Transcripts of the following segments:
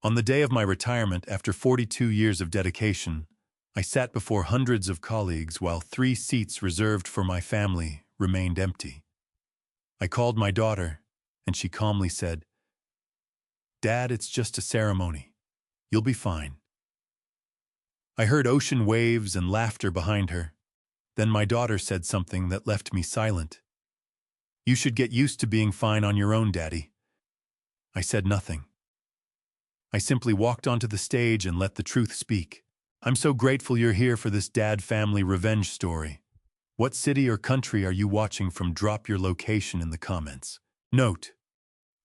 On the day of my retirement, after 42 years of dedication, I sat before hundreds of colleagues while 3 seats reserved for my family remained empty. I called my daughter, and she calmly said, "Dad, it's just a ceremony. You'll be fine." I heard ocean waves and laughter behind her. Then my daughter said something that left me silent. "You should get used to being fine on your own, Daddy." I said nothing. I simply walked onto the stage and let the truth speak. I'm so grateful you're here for this dad family revenge story. What city or country are you watching from? Drop your location in the comments. Note: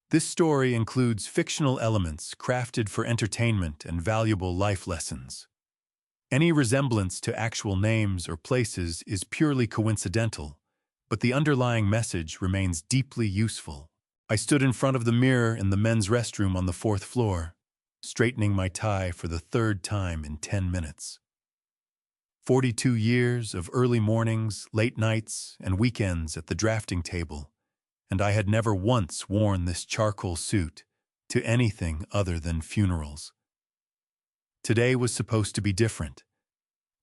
this story includes fictional elements crafted for entertainment and valuable life lessons. Any resemblance to actual names or places is purely coincidental, but the underlying message remains deeply useful. I stood in front of the mirror in the men's restroom on the 4th floor, straightening my tie for the 3rd time in 10 minutes. 42 years of early mornings, late nights, and weekends at the drafting table, and I had never once worn this charcoal suit to anything other than funerals. Today was supposed to be different.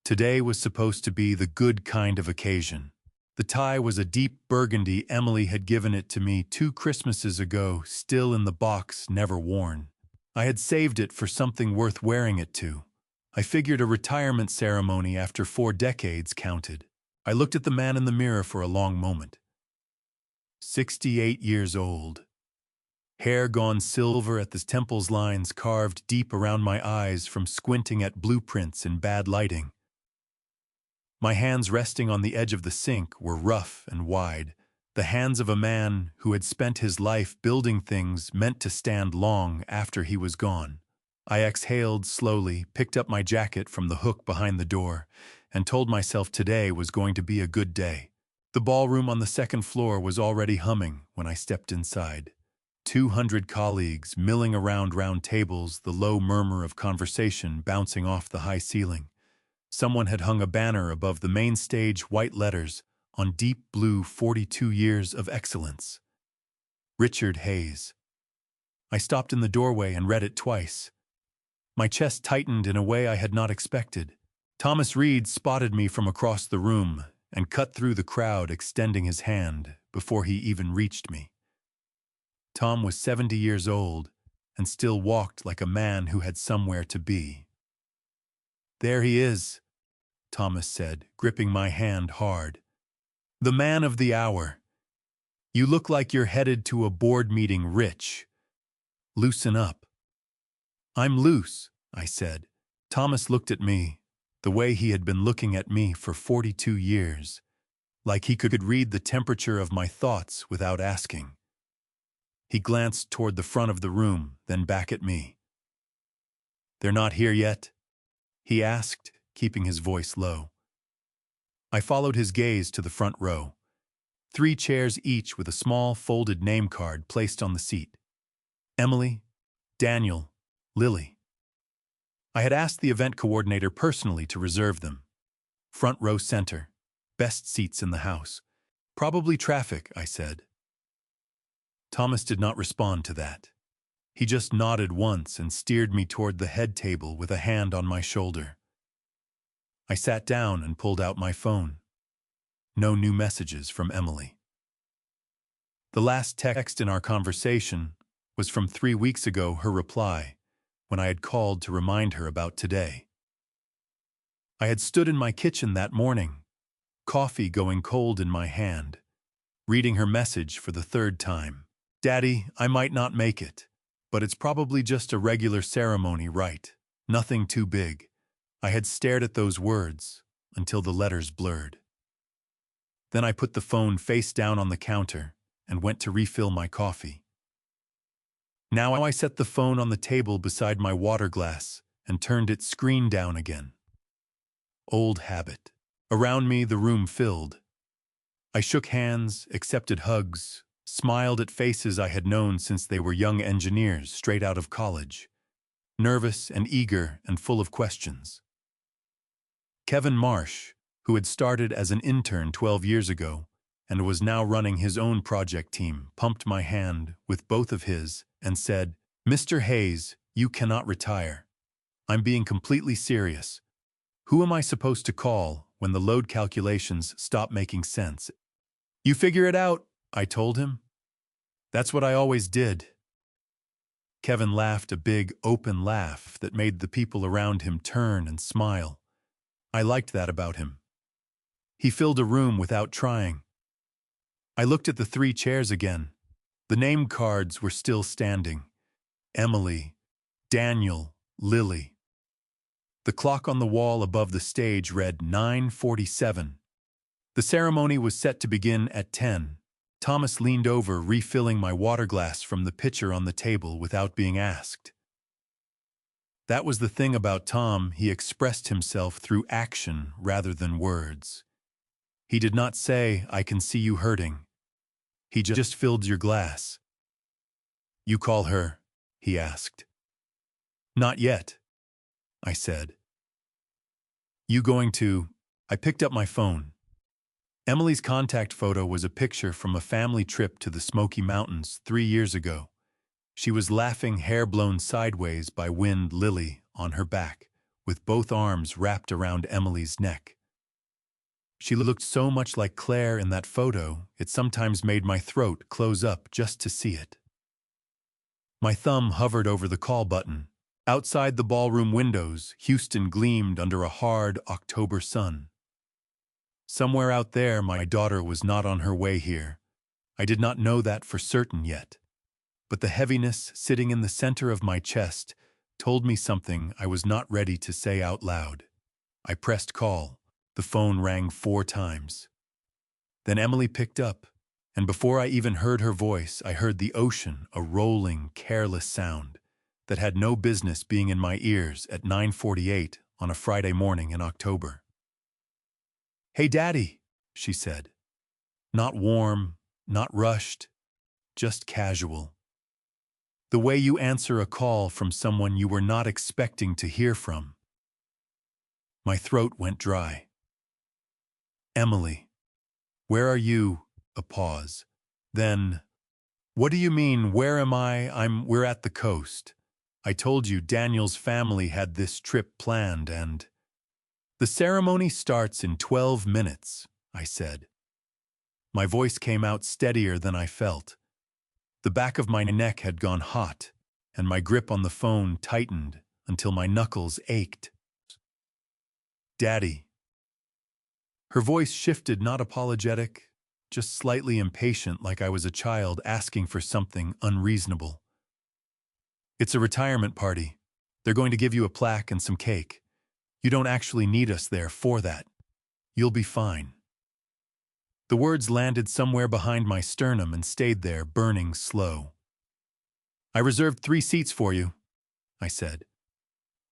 Today was supposed to be the good kind of occasion. The tie was a deep burgundy. Emily had given it to me 2 Christmases ago, still in the box, never worn. I had saved it for something worth wearing it to. I figured a retirement ceremony after 4 decades counted. I looked at the man in the mirror for a long moment. 68 years old. Hair gone silver at the temples, lines carved deep around my eyes from squinting at blueprints in bad lighting. My hands resting on the edge of the sink were rough and wide, the hands of a man who had spent his life building things meant to stand long after he was gone. I exhaled slowly, picked up my jacket from the hook behind the door, and told myself today was going to be a good day. The ballroom on the 2nd floor was already humming when I stepped inside. 200 colleagues milling around round tables, the low murmur of conversation bouncing off the high ceiling. Someone had hung a banner above the main stage, white letters, on deep blue, 42 years of excellence. Richard Hayes. I stopped in the doorway and read it twice. My chest tightened in a way I had not expected. Thomas Reed spotted me from across the room and cut through the crowd, extending his hand before he even reached me. Tom was 70 years old and still walked like a man who had somewhere to be. "There he is," Thomas said, gripping my hand hard. "The man of the hour. You look like you're headed to a board meeting, Rich. Loosen up." "I'm loose," I said. Thomas looked at me, the way he had been looking at me for 42 years, like he could read the temperature of my thoughts without asking. He glanced toward the front of the room, then back at me. "They're not here yet?" he asked, keeping his voice low. I followed his gaze to the front row. 3 chairs each with a small folded name card placed on the seat. Emily, Daniel, Lily. I had asked the event coordinator personally to reserve them. Front row center. Best seats in the house. "Probably traffic," I said. Thomas did not respond to that. He just nodded once and steered me toward the head table with a hand on my shoulder. I sat down and pulled out my phone. No new messages from Emily. The last text in our conversation was from 3 weeks ago, her reply, when I had called to remind her about today. I had stood in my kitchen that morning, coffee going cold in my hand, reading her message for the 3rd time. "Daddy, I might not make it, but it's probably just a regular ceremony, right? Nothing too big." I had stared at those words until the letters blurred. Then I put the phone face down on the counter and went to refill my coffee. Now I set the phone on the table beside my water glass and turned its screen down again. Old habit. Around me, the room filled. I shook hands, accepted hugs, smiled at faces I had known since they were young engineers straight out of college, nervous and eager and full of questions. Kevin Marsh, who had started as an intern 12 years ago and was now running his own project team, pumped my hand with both of his and said, "Mr. Hayes, You cannot retire. I'm being completely serious. Who am I supposed to call when the load calculations stop making sense? You figure it out, I told him. That's what I always did. Kevin laughed a big, open laugh that made the people around him turn and smile. I liked that about him. He filled a room without trying. I looked at the 3 chairs again. The name cards were still standing. Emily, Daniel, Lily. The clock on the wall above the stage read 9:47. The ceremony was set to begin at 10. Thomas leaned over, refilling my water glass from the pitcher on the table without being asked. That was the thing about Tom, he expressed himself through action rather than words. He did not say, "I can see you hurting." He just filled your glass. You call her? He asked. Not yet, I said. You going to? I picked up my phone. Emily's contact photo was a picture from a family trip to the Smoky Mountains 3 years ago. She was laughing, hair blown sideways by wind, Lily on her back, with both arms wrapped around Emily's neck. She looked so much like Claire in that photo, it sometimes made my throat close up just to see it. My thumb hovered over the call button. Outside the ballroom windows, Houston gleamed under a hard October sun. Somewhere out there, my daughter was not on her way here. I did not know that for certain yet. But the heaviness sitting in the center of my chest told me something I was not ready to say out loud. I pressed call. The phone rang 4 times. Then Emily picked up, and before I even heard her voice, I heard the ocean, a rolling, careless sound that had no business being in my ears at 9:48 on a Friday morning in October. Hey, Daddy, she said. Not warm, not rushed, just casual. The way you answer a call from someone you were not expecting to hear from. My throat went dry. Emily, where are you? A pause. Then, what do you mean, where am I? We're at the coast. I told you Daniel's family had this trip planned and... The ceremony starts in 12 minutes, I said. My voice came out steadier than I felt. The back of my neck had gone hot, and my grip on the phone tightened until my knuckles ached. Daddy. Her voice shifted, not apologetic, just slightly impatient, like I was a child asking for something unreasonable. It's a retirement party. They're going to give you a plaque and some cake. You don't actually need us there for that. You'll be fine. The words landed somewhere behind my sternum and stayed there, burning slow. I reserved 3 seats for you, I said.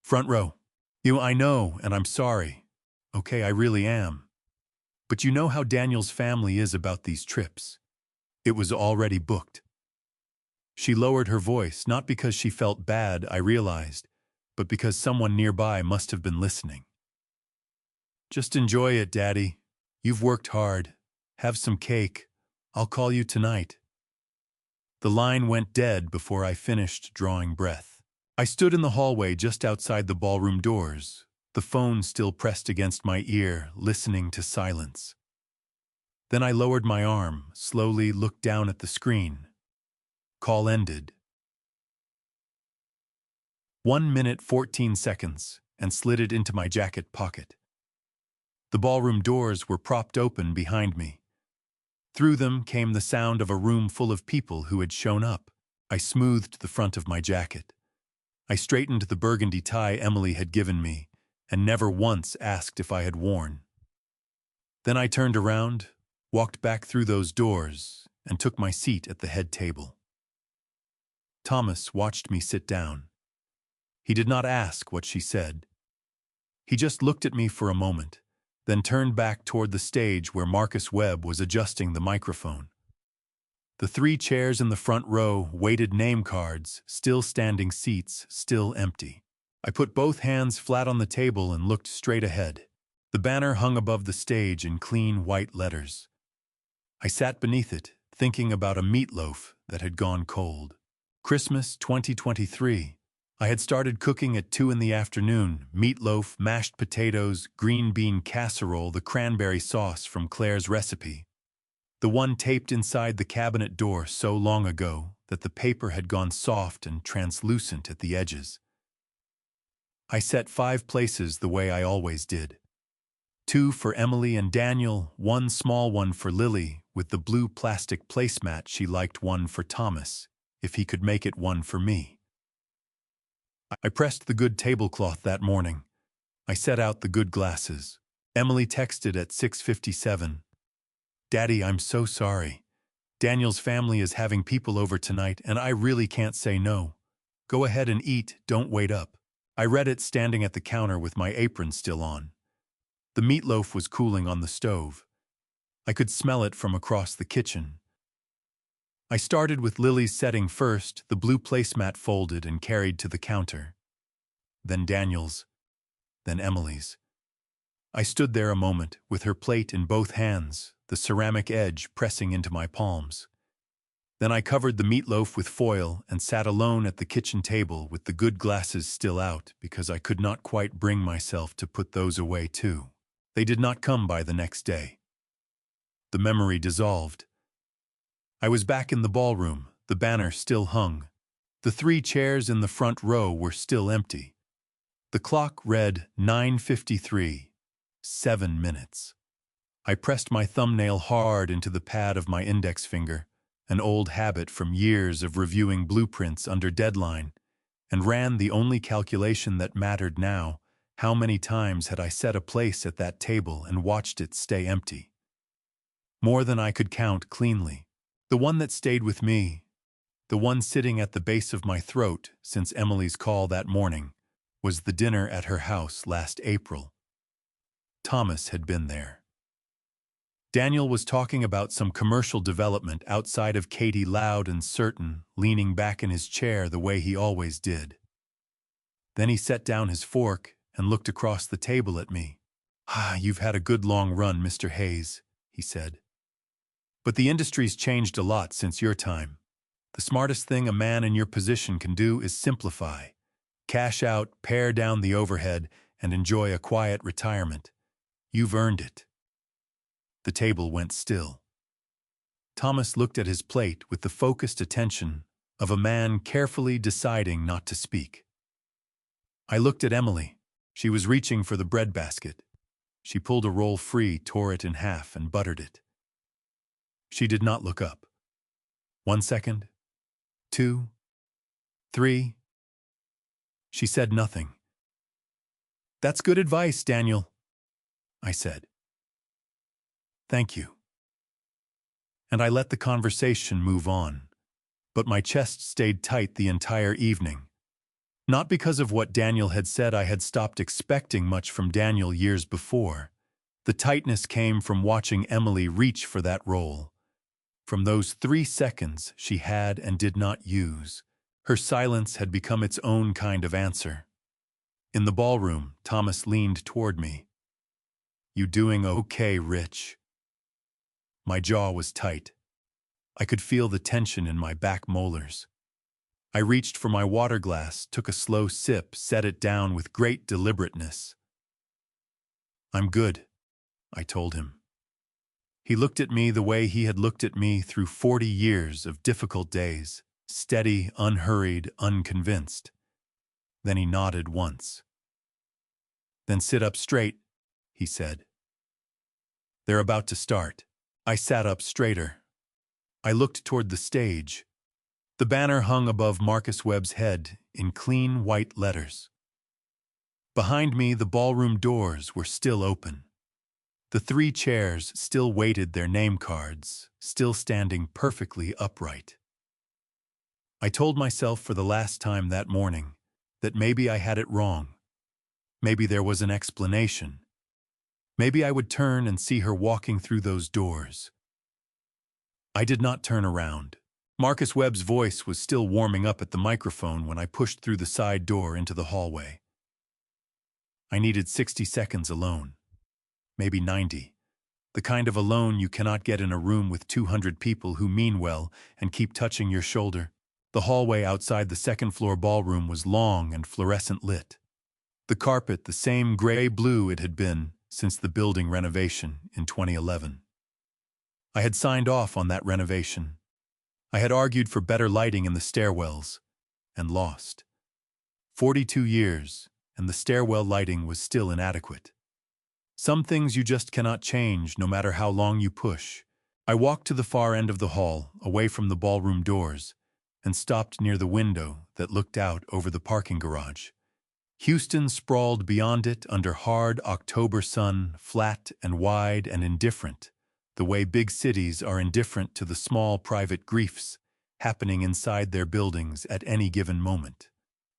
Front row. I know, and I'm sorry. Okay, I really am. But you know how Daniel's family is about these trips. It was already booked. She lowered her voice, not because she felt bad, I realized, but because someone nearby must have been listening. Just enjoy it, Daddy. You've worked hard. Have some cake. I'll call you tonight. The line went dead before I finished drawing breath. I stood in the hallway just outside the ballroom doors, the phone still pressed against my ear, listening to silence. Then I lowered my arm, slowly looked down at the screen. Call ended. 1 minute 14 seconds, and slid it into my jacket pocket. The ballroom doors were propped open behind me. Through them came the sound of a room full of people who had shown up. I smoothed the front of my jacket. I straightened the burgundy tie Emily had given me, and never once asked if I had worn. Then I turned around, walked back through those doors, and took my seat at the head table. Thomas watched me sit down. He did not ask what she said. He just looked at me for a moment, then turned back toward the stage where Marcus Webb was adjusting the microphone. The 3 chairs in the front row, weighted name cards, still standing seats, still empty. I put both hands flat on the table and looked straight ahead. The banner hung above the stage in clean white letters. I sat beneath it, thinking about a meatloaf that had gone cold. Christmas 2023, I had started cooking at 2 in the afternoon: meatloaf, mashed potatoes, green bean casserole, the cranberry sauce from Claire's recipe. The one taped inside the cabinet door so long ago that the paper had gone soft and translucent at the edges. I set 5 places the way I always did. 2 for Emily and Daniel, 1 small one for Lily, with the blue plastic placemat she liked, 1 for Thomas, if he could make it, 1 for me. I pressed the good tablecloth that morning. I set out the good glasses. Emily texted at 6:57. "Daddy, I'm so sorry. Daniel's family is having people over tonight, and I really can't say no. Go ahead and eat, don't wait up." I read it standing at the counter with my apron still on. The meatloaf was cooling on the stove. I could smell it from across the kitchen. I started with Lily's setting first, the blue placemat folded and carried to the counter. Then Daniel's. Then Emily's. I stood there a moment, with her plate in both hands, the ceramic edge pressing into my palms. Then I covered the meatloaf with foil and sat alone at the kitchen table with the good glasses still out, because I could not quite bring myself to put those away too. They did not come by the next day. The memory dissolved. I was back in the ballroom, the banner still hung. The 3 chairs in the front row were still empty. The clock read 9:53, 7 minutes. I pressed my thumbnail hard into the pad of my index finger, an old habit from years of reviewing blueprints under deadline, and ran the only calculation that mattered now: how many times had I set a place at that table and watched it stay empty? More than I could count cleanly. The one that stayed with me, the one sitting at the base of my throat since Emily's call that morning, was the dinner at her house last April. Thomas had been there. Daniel was talking about some commercial development outside of Katie, loud and certain, leaning back in his chair the way he always did. Then he set down his fork and looked across the table at me. "You've had a good long run, Mr. Hayes," he said. "But the industry's changed a lot since your time. The smartest thing a man in your position can do is simplify. Cash out, pare down the overhead, and enjoy a quiet retirement. You've earned it." The table went still. Thomas looked at his plate with the focused attention of a man carefully deciding not to speak. I looked at Emily. She was reaching for the breadbasket. She pulled a roll free, tore it in half, and buttered it. She did not look up. 1 second, 2, 3. She said nothing. "That's good advice, Daniel," I said. "Thank you." And I let the conversation move on. But my chest stayed tight the entire evening. Not because of what Daniel had said. I had stopped expecting much from Daniel years before. The tightness came from watching Emily reach for that roll. From those 3 seconds she had and did not use. Her silence had become its own kind of answer. In the ballroom, Thomas leaned toward me. "You doing okay, Rich?" My jaw was tight. I could feel the tension in my back molars. I reached for my water glass, took a slow sip, set it down with great deliberateness. "I'm good," I told him. He looked at me the way he had looked at me through 40 years of difficult days, steady, unhurried, unconvinced. Then he nodded once. "Then sit up straight," he said. "They're about to start." I sat up straighter. I looked toward the stage. The banner hung above Marcus Webb's head in clean white letters. Behind me, the ballroom doors were still open. The 3 chairs still waited their name cards, still standing perfectly upright. I told myself for the last time that morning that maybe I had it wrong. Maybe there was an explanation. Maybe I would turn and see her walking through those doors. I did not turn around. Marcus Webb's voice was still warming up at the microphone when I pushed through the side door into the hallway. I needed 60 seconds alone. Maybe 90. The kind of alone you cannot get in a room with 200 people who mean well and keep touching your shoulder. The hallway outside the second-floor ballroom was long and fluorescent lit. The carpet the same gray-blue it had been since the building renovation in 2011. I had signed off on that renovation. I had argued for better lighting in the stairwells, and lost. 42 years, and the stairwell lighting was still inadequate. Some things you just cannot change, no matter how long you push. I walked to the far end of the hall, away from the ballroom doors, and stopped near the window that looked out over the parking garage. Houston sprawled beyond it under hard October sun, flat and wide and indifferent, the way big cities are indifferent to the small private griefs happening inside their buildings at any given moment.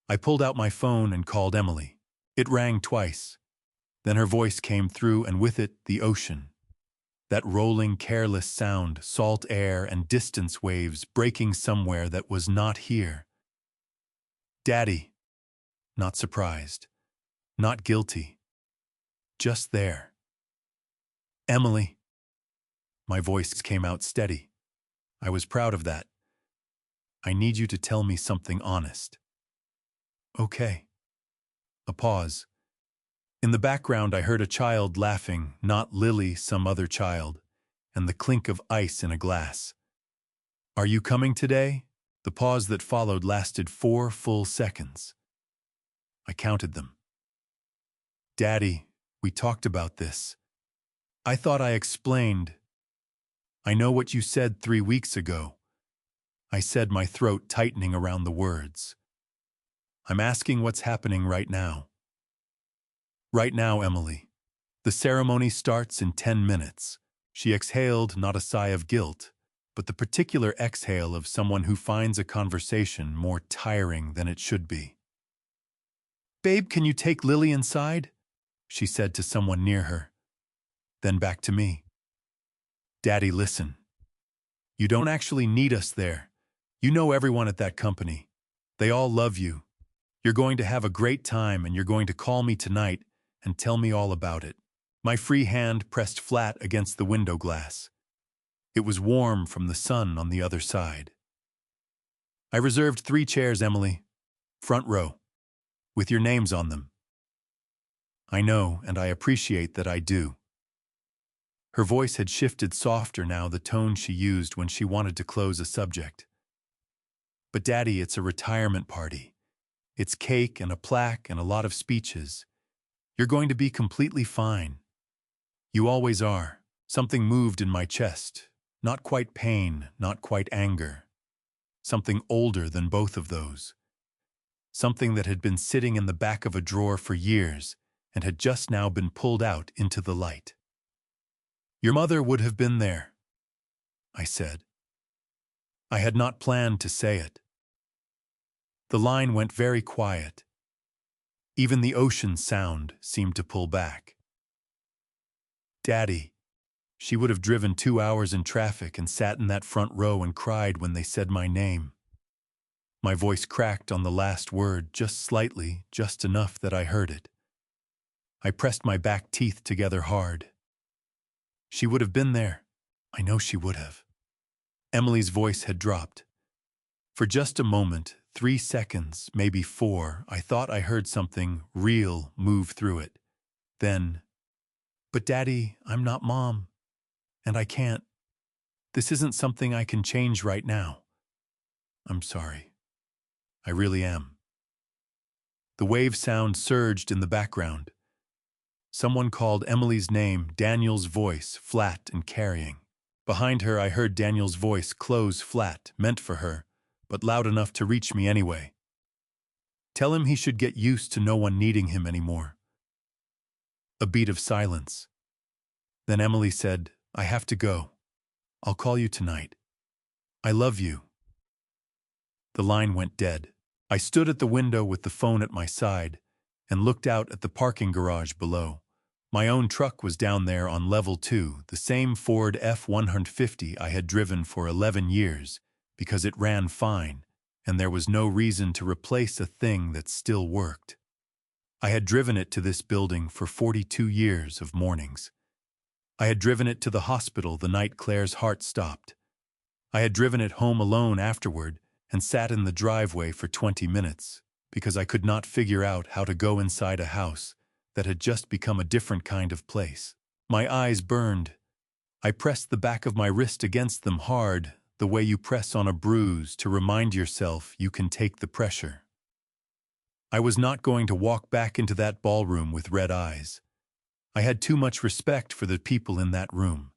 I pulled out my phone and called Emily. It rang twice. Then her voice came through, and with it, the ocean. That rolling, careless sound, salt air and distance waves breaking somewhere that was not here. Daddy. Not surprised. Not guilty. Just there. Emily. My voice came out steady. I was proud of that. I need you to tell me something honest. Okay. A pause. In the background, I heard a child laughing, not Lily, some other child, and the clink of ice in a glass. Are you coming today? The pause that followed lasted 4 full seconds. I counted them. Daddy, we talked about this. I thought I explained. I know what you said 3 weeks ago. I said, my throat tightening around the words. I'm asking what's happening right now. Right now, Emily. The ceremony starts in 10 minutes. She exhaled not a sigh of guilt, but the particular exhale of someone who finds a conversation more tiring than it should be. Babe, can you take Lily inside? She said to someone near her. Then back to me. Daddy, listen. You don't actually need us there. You know everyone at that company. They all love you. You're going to have a great time, and you're going to call me tonight and tell me all about it. My free hand pressed flat against the window glass. It was warm from the sun on the other side. I reserved 3 chairs, Emily. Front row. With your names on them. I know, and I appreciate that I do. Her voice had shifted softer now, the tone she used when she wanted to close a subject. But Daddy, it's a retirement party. It's cake and a plaque and a lot of speeches. You're going to be completely fine. You always are. Something moved in my chest. Not quite pain, not quite anger. Something older than both of those. Something that had been sitting in the back of a drawer for years and had just now been pulled out into the light. Your mother would have been there, I said. I had not planned to say it. The line went very quiet. Even the ocean sound seemed to pull back. Daddy, she would have driven 2 hours in traffic and sat in that front row and cried when they said my name. My voice cracked on the last word just slightly, just enough that I heard it. I pressed my back teeth together hard. She would have been there. I know she would have. Emily's voice had dropped. For just a moment, 3 seconds, maybe 4, I thought I heard something real move through it. Then, but Daddy, I'm not Mom. And I can't. This isn't something I can change right now. I'm sorry. I really am. The wave sound surged in the background. Someone called Emily's name, Daniel's voice, flat and carrying. Behind her, I heard Daniel's voice close flat, meant for her, but loud enough to reach me anyway. Tell him he should get used to no one needing him anymore. A beat of silence. Then Emily said, I have to go. I'll call you tonight. I love you. The line went dead. I stood at the window with the phone at my side and looked out at the parking garage below. My own truck was down there on level 2, the same Ford F-150 I had driven for 11 years because it ran fine, and there was no reason to replace a thing that still worked. I had driven it to this building for 42 years of mornings. I had driven it to the hospital the night Claire's heart stopped. I had driven it home alone afterward and sat in the driveway for 20 minutes because I could not figure out how to go inside a house that had just become a different kind of place. My eyes burned. I pressed the back of my wrist against them hard, the way you press on a bruise to remind yourself you can take the pressure. I was not going to walk back into that ballroom with red eyes. I had too much respect for the people in that room,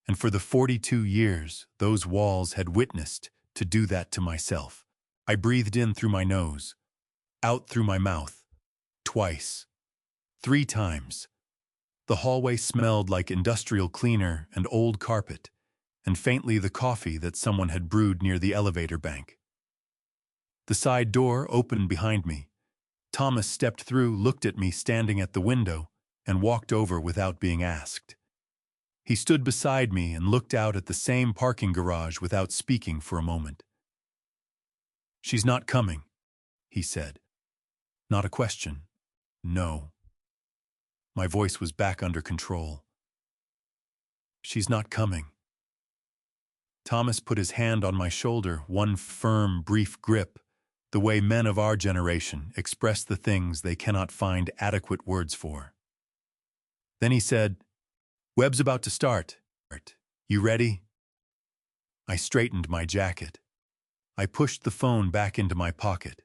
and for the 42 years those walls had witnessed, to do that to myself. I breathed in through my nose, out through my mouth, twice, 3 times. The hallway smelled like industrial cleaner and old carpet, and faintly the coffee that someone had brewed near the elevator bank. The side door opened behind me. Thomas stepped through, looked at me standing at the window, and walked over without being asked. He stood beside me and looked out at the same parking garage without speaking for a moment. "She's not coming," he said. Not a question. No. My voice was back under control. "She's not coming." Thomas put his hand on my shoulder, one firm, brief grip, the way men of our generation express the things they cannot find adequate words for. Then he said, "Web's about to start. You ready?" I straightened my jacket. I pushed the phone back into my pocket.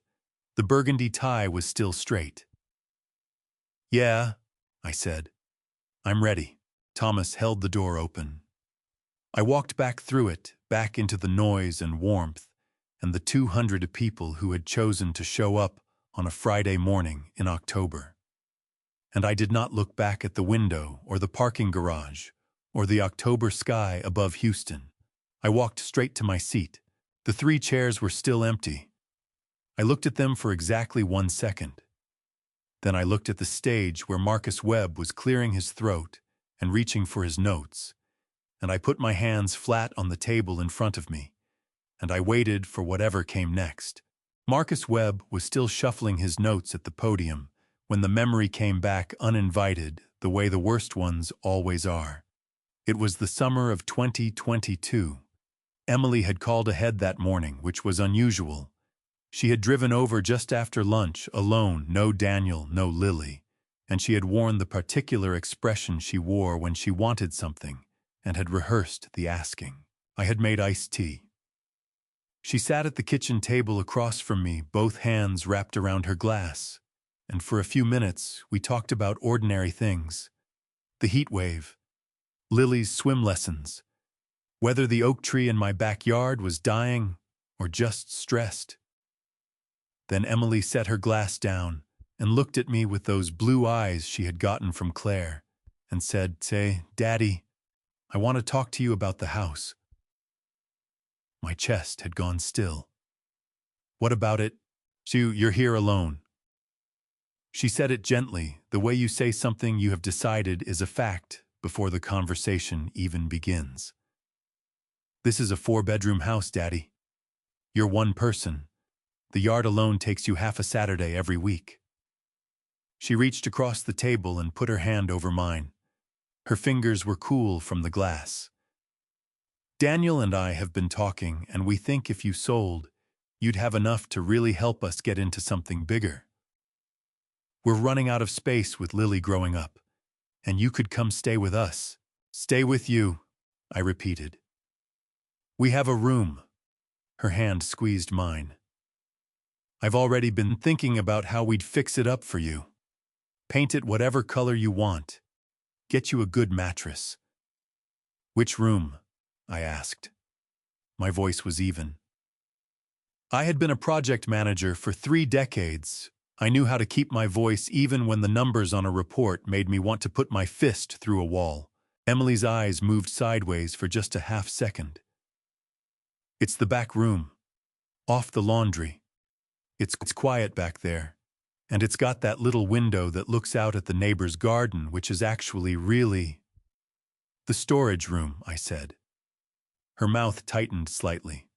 The burgundy tie was still straight. "Yeah," I said. "I'm ready." Thomas held the door open. I walked back through it, back into the noise and warmth, and the 200 people who had chosen to show up on a Friday morning in October. And I did not look back at the window or the parking garage or the October sky above Houston. I walked straight to my seat. The 3 chairs were still empty. I looked at them for exactly 1 second. Then I looked at the stage where Marcus Webb was clearing his throat and reaching for his notes, and I put my hands flat on the table in front of me, and I waited for whatever came next. Marcus Webb was still shuffling his notes at the podium when the memory came back uninvited, the way the worst ones always are. It was the summer of 2022. Emily had called ahead that morning, which was unusual. She had driven over just after lunch, alone, no Daniel, no Lily, and she had worn the particular expression she wore when she wanted something, and had rehearsed the asking. I had made iced tea. She sat at the kitchen table across from me, both hands wrapped around her glass, and for a few minutes we talked about ordinary things. The heat wave, Lily's swim lessons, whether the oak tree in my backyard was dying or just stressed. Then Emily set her glass down and looked at me with those blue eyes she had gotten from Claire and said, "Say, Daddy, I want to talk to you about the house." My chest had gone still. "What about it? You're here alone." She said it gently, the way you say something you have decided is a fact before the conversation even begins. "This is a 4-bedroom house, Daddy. You're one person. The yard alone takes you half a Saturday every week." She reached across the table and put her hand over mine. Her fingers were cool from the glass. "Daniel and I have been talking, and we think if you sold, you'd have enough to really help us get into something bigger. We're running out of space with Lily growing up, and you could come stay with us." "Stay with you," I repeated. "We have a room." Her hand squeezed mine. "I've already been thinking about how we'd fix it up for you. Paint it whatever color you want. Get you a good mattress." "Which room?" I asked. My voice was even. I had been a project manager for 3 decades. I knew how to keep my voice even when the numbers on a report made me want to put my fist through a wall. Emily's eyes moved sideways for just a half second. "It's the back room, off the laundry. It's quiet back there, and it's got that little window that looks out at the neighbor's garden, which is actually really—" "The storage room," I said. Her mouth tightened slightly.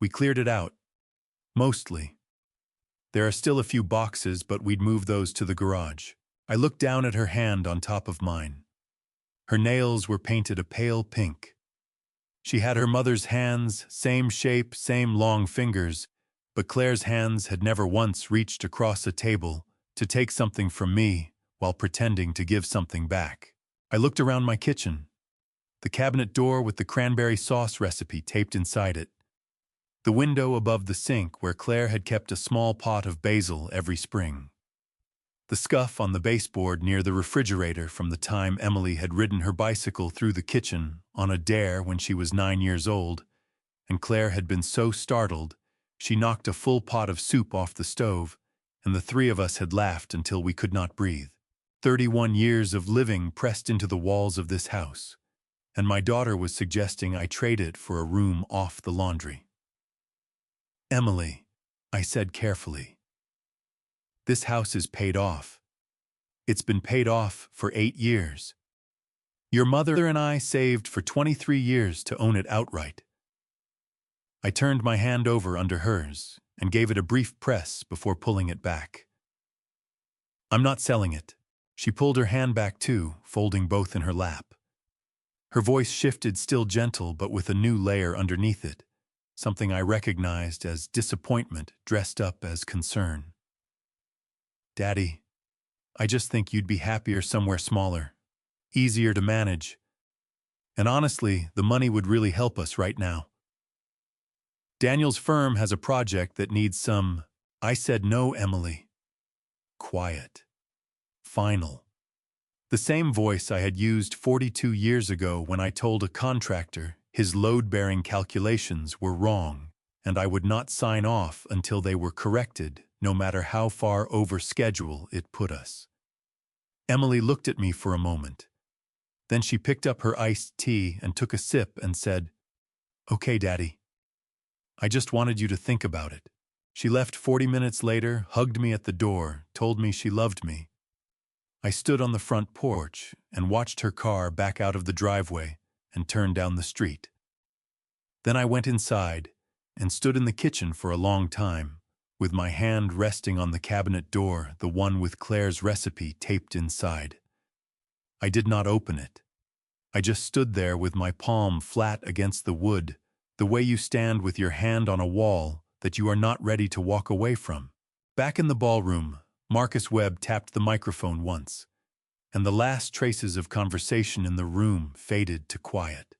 "We cleared it out. Mostly. There are still a few boxes, but we'd move those to the garage." I looked down at her hand on top of mine. Her nails were painted a pale pink. She had her mother's hands, same shape, same long fingers, but Claire's hands had never once reached across a table to take something from me while pretending to give something back. I looked around my kitchen. The cabinet door with the cranberry sauce recipe taped inside it. The window above the sink where Claire had kept a small pot of basil every spring. The scuff on the baseboard near the refrigerator from the time Emily had ridden her bicycle through the kitchen on a dare when she was 9 years old, and Claire had been so startled she knocked a full pot of soup off the stove, and the three of us had laughed until we could not breathe. 31 years of living pressed into the walls of this house, and my daughter was suggesting I trade it for a room off the laundry. "Emily," I said carefully, "this house is paid off. It's been paid off for 8 years. Your mother and I saved for 23 years to own it outright." I turned my hand over under hers and gave it a brief press before pulling it back. "I'm not selling it." She pulled her hand back too, folding both in her lap. Her voice shifted, still gentle but with a new layer underneath it, something I recognized as disappointment dressed up as concern. "Daddy, I just think you'd be happier somewhere smaller, easier to manage. And honestly, the money would really help us right now. Daniel's firm has a project that needs some—" I said, "No, Emily." Quiet. Final. The same voice I had used 42 years ago when I told a contractor his load-bearing calculations were wrong, and I would not sign off until they were corrected, no matter how far over schedule it put us. Emily looked at me for a moment. Then she picked up her iced tea and took a sip and said, "Okay, Daddy. I just wanted you to think about it." She left 40 minutes later, hugged me at the door, told me she loved me. I stood on the front porch and watched her car back out of the driveway and turn down the street. Then I went inside and stood in the kitchen for a long time, with my hand resting on the cabinet door, the one with Claire's recipe taped inside. I did not open it. I just stood there with my palm flat against the wood, the way you stand with your hand on a wall that you are not ready to walk away from. Back in the ballroom, Marcus Webb tapped the microphone once, and the last traces of conversation in the room faded to quiet.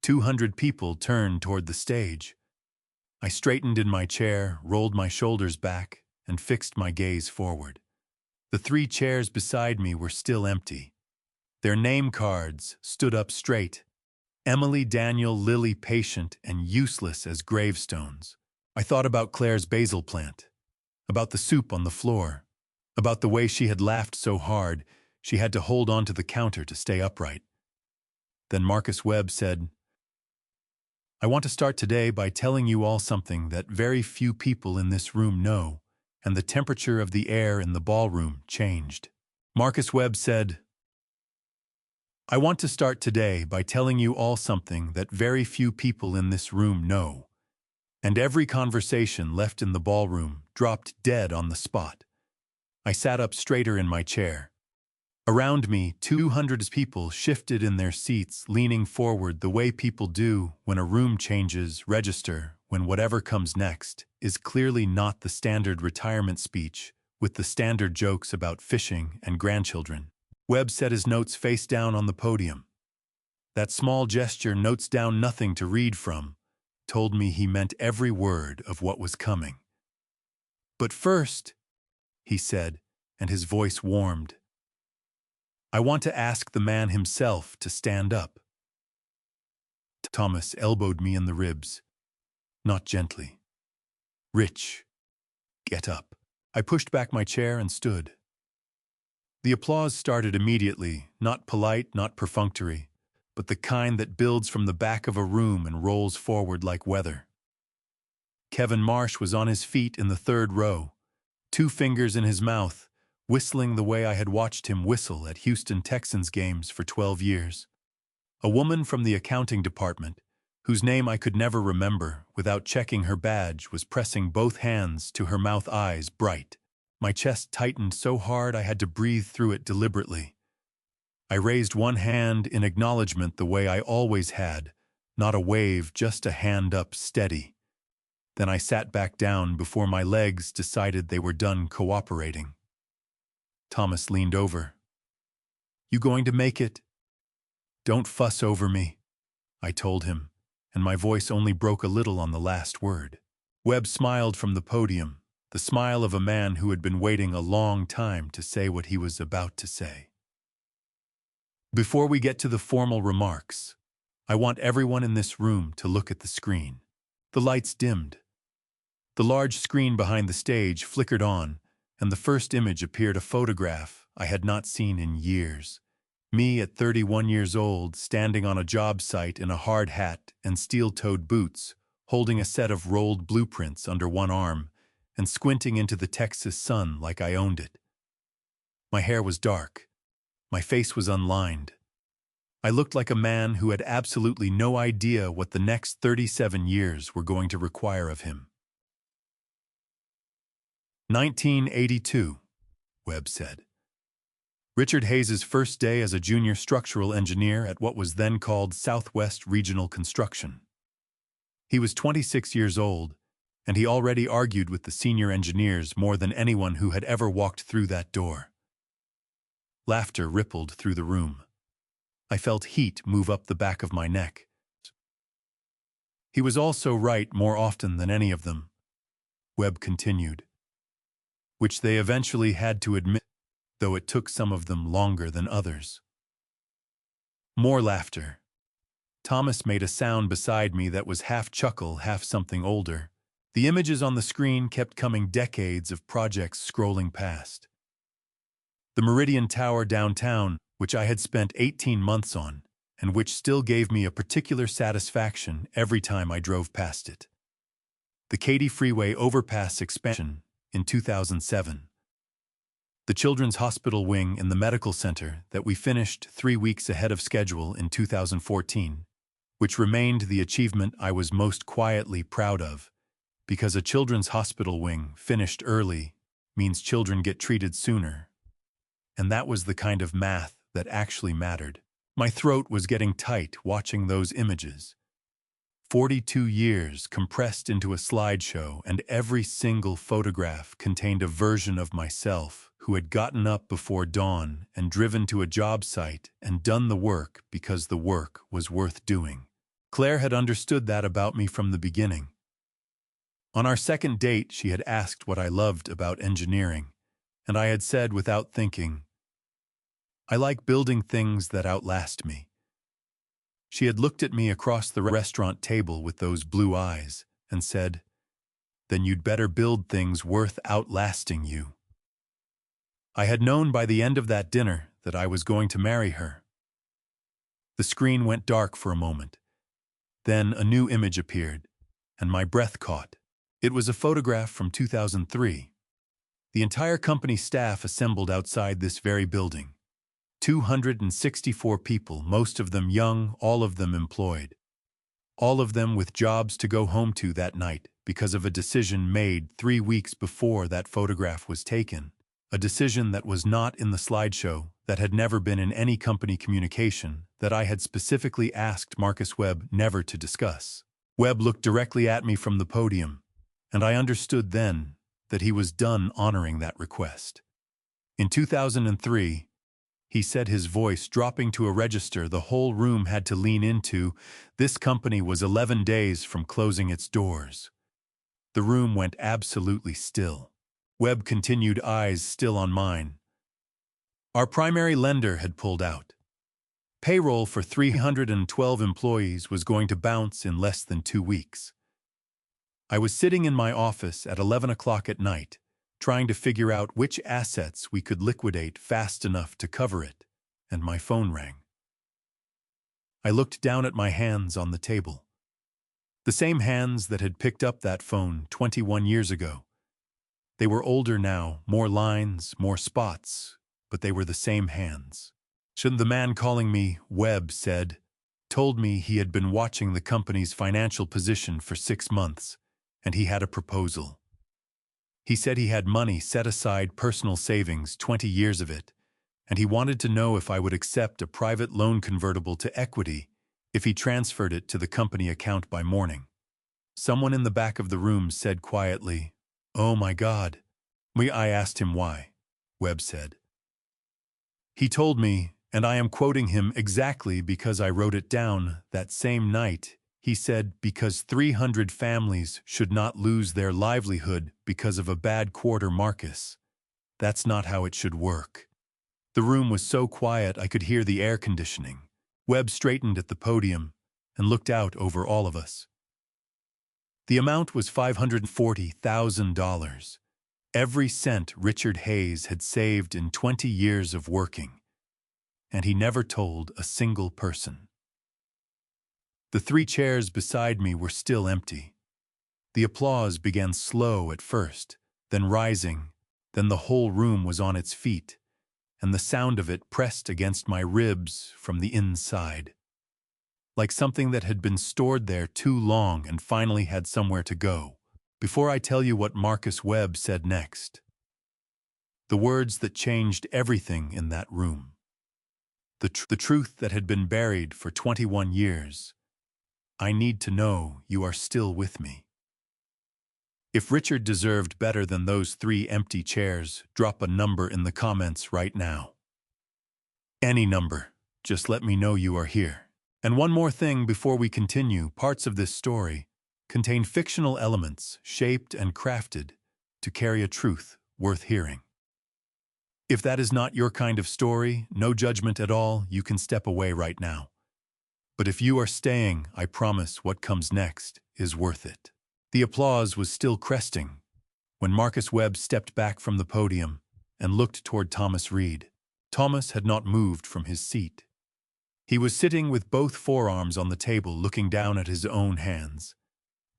200 people turned toward the stage. I straightened in my chair, rolled my shoulders back, and fixed my gaze forward. The 3 chairs beside me were still empty. Their name cards stood up straight. Emily, Daniel, Lily, patient and useless as gravestones. I thought about Claire's basil plant, about the soup on the floor, about the way she had laughed so hard she had to hold on to the counter to stay upright. Then Marcus Webb said, "I want to start today by telling you all something that very few people in this room know," and the temperature of the air in the ballroom changed. Marcus Webb said, "I want to start today by telling you all something that very few people in this room know," and every conversation left in the ballroom dropped dead on the spot. I sat up straighter in my chair. Around me, 200 people shifted in their seats, leaning forward the way people do when a room changes register, when whatever comes next is clearly not the standard retirement speech with the standard jokes about fishing and grandchildren. Webb set his notes face down on the podium. That small gesture, notes down, nothing to read from, told me he meant every word of what was coming. "But first," he said, and his voice warmed, "I want to ask the man himself to stand up." Thomas elbowed me in the ribs, not gently. "Rich, get up." I pushed back my chair and stood. The applause started immediately, not polite, not perfunctory, but the kind that builds from the back of a room and rolls forward like weather. Kevin Marsh was on his feet in the 3rd row, 2 fingers in his mouth, whistling the way I had watched him whistle at Houston Texans games for 12 years. A woman from the accounting department, whose name I could never remember without checking her badge, was pressing both hands to her mouth, eyes bright. My chest tightened so hard I had to breathe through it deliberately. I raised one hand in acknowledgement the way I always had, Not a wave, just a hand up, steady. Then I sat back down before my legs decided they were done cooperating. Thomas leaned over. "You going to make it?" "Don't fuss over me," I told him, and my voice only broke a little on the last word. Webb smiled from the podium, the smile of a man who had been waiting a long time to say what he was about to say. "Before we get to the formal remarks, I want everyone in this room to look at the screen." The lights dimmed. The large screen behind the stage flickered on, and the first image appeared, a photograph I had not seen in years. Me at 31 years old, standing on a job site in a hard hat and steel-toed boots, holding a set of rolled blueprints under one arm and squinting into the Texas sun like I owned it. My hair was dark. My face was unlined. I looked like a man who had absolutely no idea what the next 37 years were going to require of him. 1982, Webb said. Richard Hayes's first day as a junior structural engineer at what was then called Southwest Regional Construction. He was 26 years old, and he already argued with the senior engineers more than anyone who had ever walked through that door. Laughter rippled through the room. I felt heat move up the back of my neck. He was also right more often than any of them, Webb continued, which they eventually had to admit, though it took some of them longer than others. More laughter. Thomas made a sound beside me that was half chuckle, half something older. The images on the screen kept coming, decades of projects scrolling past. The Meridian Tower downtown, which I had spent 18 months on, and which still gave me a particular satisfaction every time I drove past it. The Katy Freeway overpass expansion in 2007. The Children's Hospital wing in the medical center that we finished 3 weeks ahead of schedule in 2014, which remained the achievement I was most quietly proud of, because a children's hospital wing finished early means children get treated sooner. And that was the kind of math that actually mattered. My throat was getting tight watching those images. 42 years compressed into a slideshow, and every single photograph contained a version of myself who had gotten up before dawn and driven to a job site and done the work because the work was worth doing. Claire had understood that about me from the beginning. On our second date, she had asked what I loved about engineering, and I had said without thinking, "I like building things that outlast me." She had looked at me across the restaurant table with those blue eyes and said, "Then you'd better build things worth outlasting you." I had known by the end of that dinner that I was going to marry her. The screen went dark for a moment. Then a new image appeared, and my breath caught. It was a photograph from 2003. The entire company staff assembled outside this very building. 264 people, most of them young, all of them employed. All of them with jobs to go home to that night because of a decision made 3 weeks before that photograph was taken. A decision that was not in the slideshow, that had never been in any company communication, that I had specifically asked Marcus Webb never to discuss. Webb looked directly at me from the podium, and I understood then that he was done honoring that request. In 2003, he said, his voice dropping to a register the whole room had to lean into, this company was 11 days from closing its doors. The room went absolutely still. Webb continued, eyes still on mine. Our primary lender had pulled out. Payroll for 312 employees was going to bounce in less than 2 weeks. I was sitting in my office at 11 o'clock at night, trying to figure out which assets we could liquidate fast enough to cover it, and my phone rang. I looked down at my hands on the table. The same hands that had picked up that phone 21 years ago. They were older now, more lines, more spots, but they were the same hands. The man calling me, Webb said, told me he had been watching the company's financial position for 6 months, and he had a proposal. He said he had money set aside, personal savings, 20 years of it, and he wanted to know if I would accept a private loan convertible to equity if he transferred it to the company account by morning. Someone in the back of the room said quietly, "Oh my God." I asked him why. Webb said. He told me, and I am quoting him exactly because I wrote it down that same night. He said, because 300 families should not lose their livelihood because of a bad quarter, Marcus. That's not how it should work. The room was so quiet I could hear the air conditioning. Webb straightened at the podium and looked out over all of us. The amount was $540,000. Every cent Richard Hayes had saved in 20 years of working. And he never told a single person. The 3 chairs beside me were still empty. The applause began slow at first, then rising, then the whole room was on its feet, and the sound of it pressed against my ribs from the inside. Like something that had been stored there too long and finally had somewhere to go. Before I tell you what Marcus Webb said next, the words that changed everything in that room. The truth that had been buried for 21 years. I need to know you are still with me. If Richard deserved better than those 3 empty chairs, drop a number in the comments right now. Any number. Just let me know you are here. And one more thing before we continue, parts of this story contain fictional elements shaped and crafted to carry a truth worth hearing. If that is not your kind of story, no judgment at all, you can step away right now. But if you are staying, I promise what comes next is worth it. The applause was still cresting when Marcus Webb stepped back from the podium and looked toward Thomas Reed. Thomas had not moved from his seat. He was sitting with both forearms on the table, looking down at his own hands.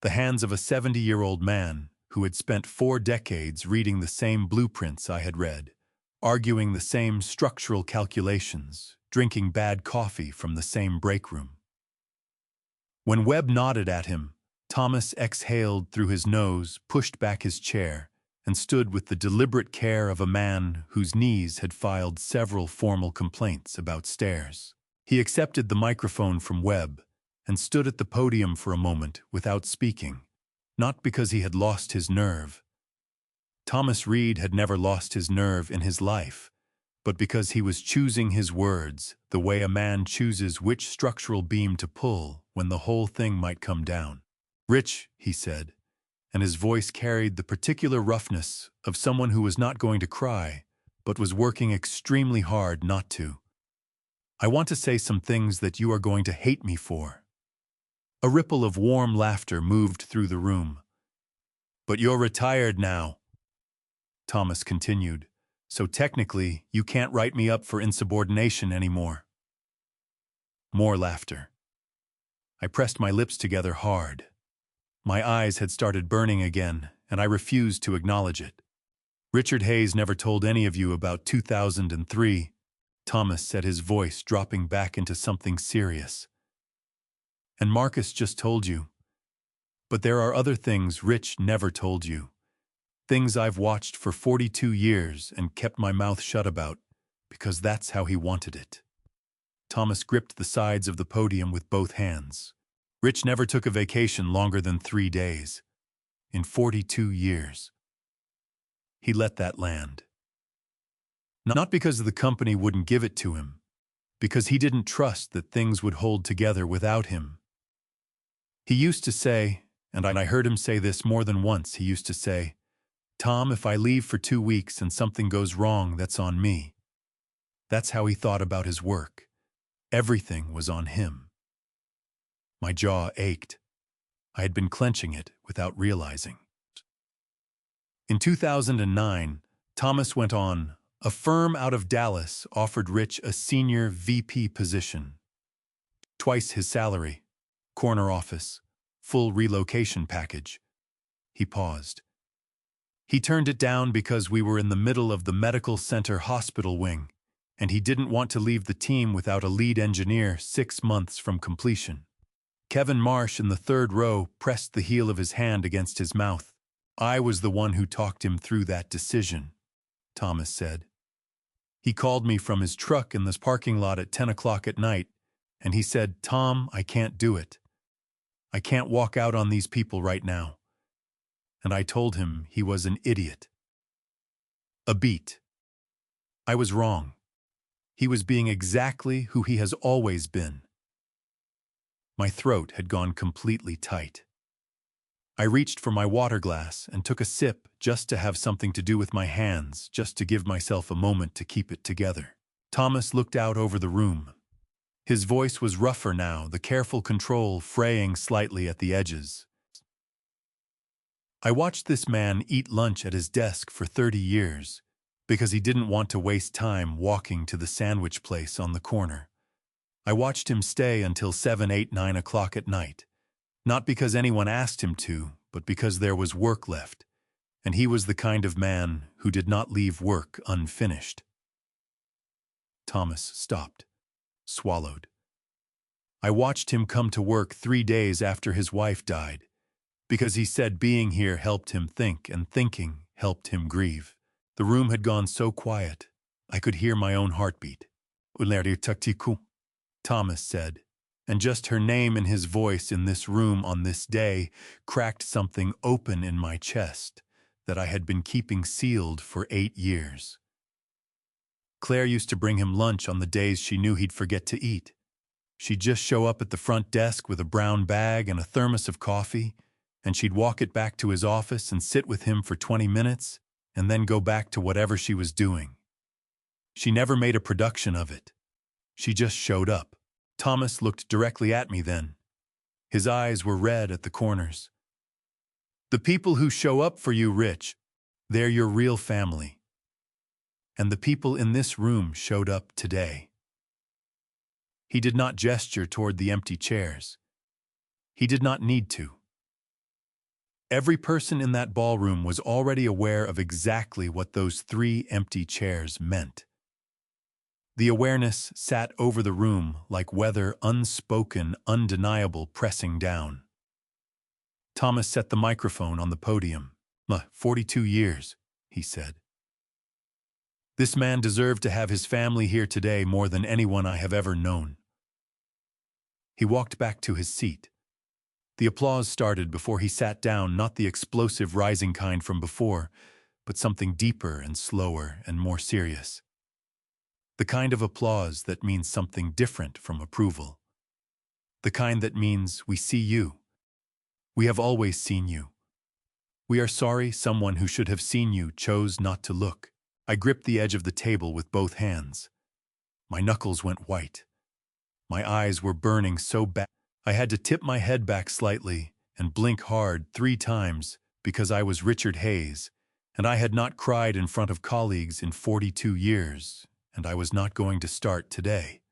The hands of a 70-year-old man who had spent 4 decades reading the same blueprints I had read, arguing the same structural calculations, drinking bad coffee from the same break room. When Webb nodded at him, Thomas exhaled through his nose, pushed back his chair, and stood with the deliberate care of a man whose knees had filed several formal complaints about stairs. He accepted the microphone from Webb and stood at the podium for a moment without speaking, not because he had lost his nerve. Thomas Reed had never lost his nerve in his life, but because he was choosing his words the way a man chooses which structural beam to pull when the whole thing might come down. "Rich," he said, and his voice carried the particular roughness of someone who was not going to cry, but was working extremely hard not to. "I want to say some things that you are going to hate me for." A ripple of warm laughter moved through the room. "But you're retired now," Thomas continued, "so technically you can't write me up for insubordination anymore." More laughter. I pressed my lips together hard. My eyes had started burning again, and I refused to acknowledge it. "Richard Hayes never told any of you about 2003, Thomas said, his voice dropping back into something serious. "And Marcus just told you. But there are other things Rich never told you. Things I've watched for 42 years and kept my mouth shut about, because that's how he wanted it." Thomas gripped the sides of the podium with both hands. "Rich never took a vacation longer than 3 days. In 42 years. He let that land. Not because the company wouldn't give it to him, because he didn't trust that things would hold together without him. He used to say, and I heard him say this more than once, he used to say, 'Tom, if I leave for 2 weeks and something goes wrong, that's on me.' That's how he thought about his work. Everything was on him." My jaw ached. I had been clenching it without realizing. In 2009, Thomas went on. A firm out of Dallas offered Rich a senior VP position. Twice his salary, corner office, full relocation package. He paused. He turned it down because we were in the middle of the medical center hospital wing, and he didn't want to leave the team without a lead engineer 6 months from completion. Kevin Marsh in the 3rd row pressed the heel of his hand against his mouth. "I was the one who talked him through that decision," Thomas said. "He called me from his truck in this parking lot at 10 o'clock at night, and he said, "Tom, I can't do it. I can't walk out on these people right now." And I told him he was an idiot. A beat. I was wrong. He was being exactly who he has always been. My throat had gone completely tight. I reached for my water glass and took a sip just to have something to do with my hands, just to give myself a moment to keep it together. Thomas looked out over the room. His voice was rougher now, the careful control fraying slightly at the edges. I watched this man eat lunch at his desk for 30 years because he didn't want to waste time walking to the sandwich place on the corner. I watched him stay until 7, 8, 9 o'clock at night, not because anyone asked him to, but because there was work left, and he was the kind of man who did not leave work unfinished. Thomas stopped, swallowed. I watched him come to work 3 days after his wife died, because he said being here helped him think, and thinking helped him grieve. The room had gone so quiet, I could hear my own heartbeat. Thomas said, and just her name and his voice in this room on this day cracked something open in my chest that I had been keeping sealed for 8 years. Claire used to bring him lunch on the days she knew he'd forget to eat. She'd just show up at the front desk with a brown bag and a thermos of coffee, and she'd walk it back to his office and sit with him for 20 minutes, and then go back to whatever she was doing. She never made a production of it. She just showed up. Thomas looked directly at me then. His eyes were red at the corners. "The people who show up for you, Rich, they're your real family. And the people in this room showed up today." He did not gesture toward the empty chairs. He did not need to. Every person in that ballroom was already aware of exactly what those 3 empty chairs meant. The awareness sat over the room like weather, unspoken, undeniable, pressing down. Thomas set the microphone on the podium. 42 years, he said. This man deserved to have his family here today more than anyone I have ever known. He walked back to his seat. The applause started before he sat down, not the explosive rising kind from before, but something deeper and slower and more serious. The kind of applause that means something different from approval. The kind that means we see you. We have always seen you. We are sorry someone who should have seen you chose not to look. I gripped the edge of the table with both hands. My knuckles went white. My eyes were burning so bad. I had to tip my head back slightly and blink hard 3 times because I was Richard Hayes, and I had not cried in front of colleagues in 42 years, and I was not going to start today.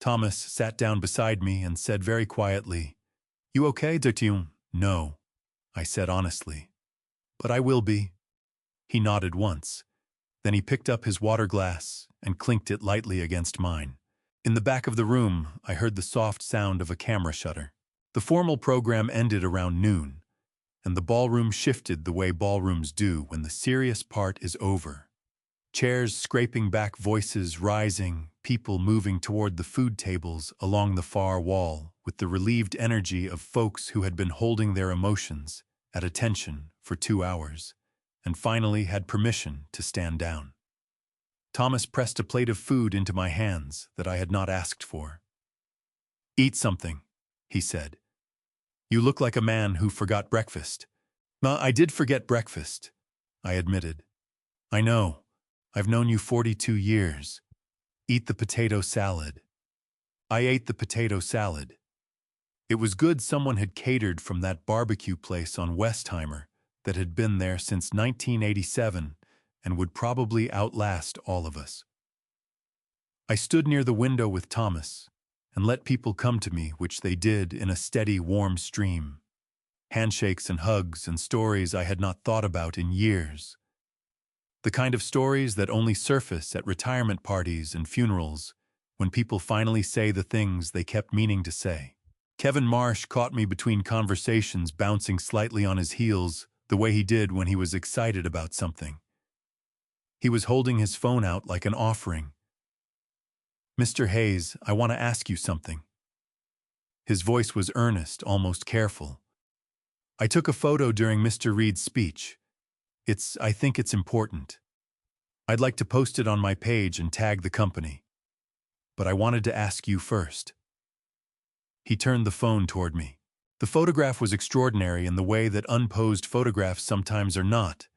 Thomas sat down beside me and said very quietly, "You okay, Dutune?" "No," I said honestly. "But I will be." He nodded once. Then he picked up his water glass and clinked it lightly against mine. In the back of the room, I heard the soft sound of a camera shutter. The formal program ended around noon, and the ballroom shifted the way ballrooms do when the serious part is over. Chairs scraping back, voices rising, people moving toward the food tables along the far wall with the relieved energy of folks who had been holding their emotions at attention for 2 hours, and finally had permission to stand down. Thomas pressed a plate of food into my hands that I had not asked for. "Eat something," he said. "You look like a man who forgot breakfast." "I did forget breakfast," I admitted. "I know. I've known you 42 years. Eat the potato salad." I ate the potato salad. It was good someone had catered from that barbecue place on Westheimer that had been there since 1987 and would probably outlast all of us. I stood near the window with Thomas and let people come to me, which they did in a steady, warm stream. Handshakes and hugs and stories I had not thought about in years. The kind of stories that only surface at retirement parties and funerals when people finally say the things they kept meaning to say. Kevin Marsh caught me between conversations, bouncing slightly on his heels the way he did when he was excited about something. He was holding his phone out like an offering. Mr. Hayes, I want to ask you something. His voice was earnest, almost careful. I took a photo during Mr. Reed's speech. I think it's important. I'd like to post it on my page and tag the company. But I wanted to ask you first. He turned the phone toward me. The photograph was extraordinary in the way that unposed photographs sometimes are not,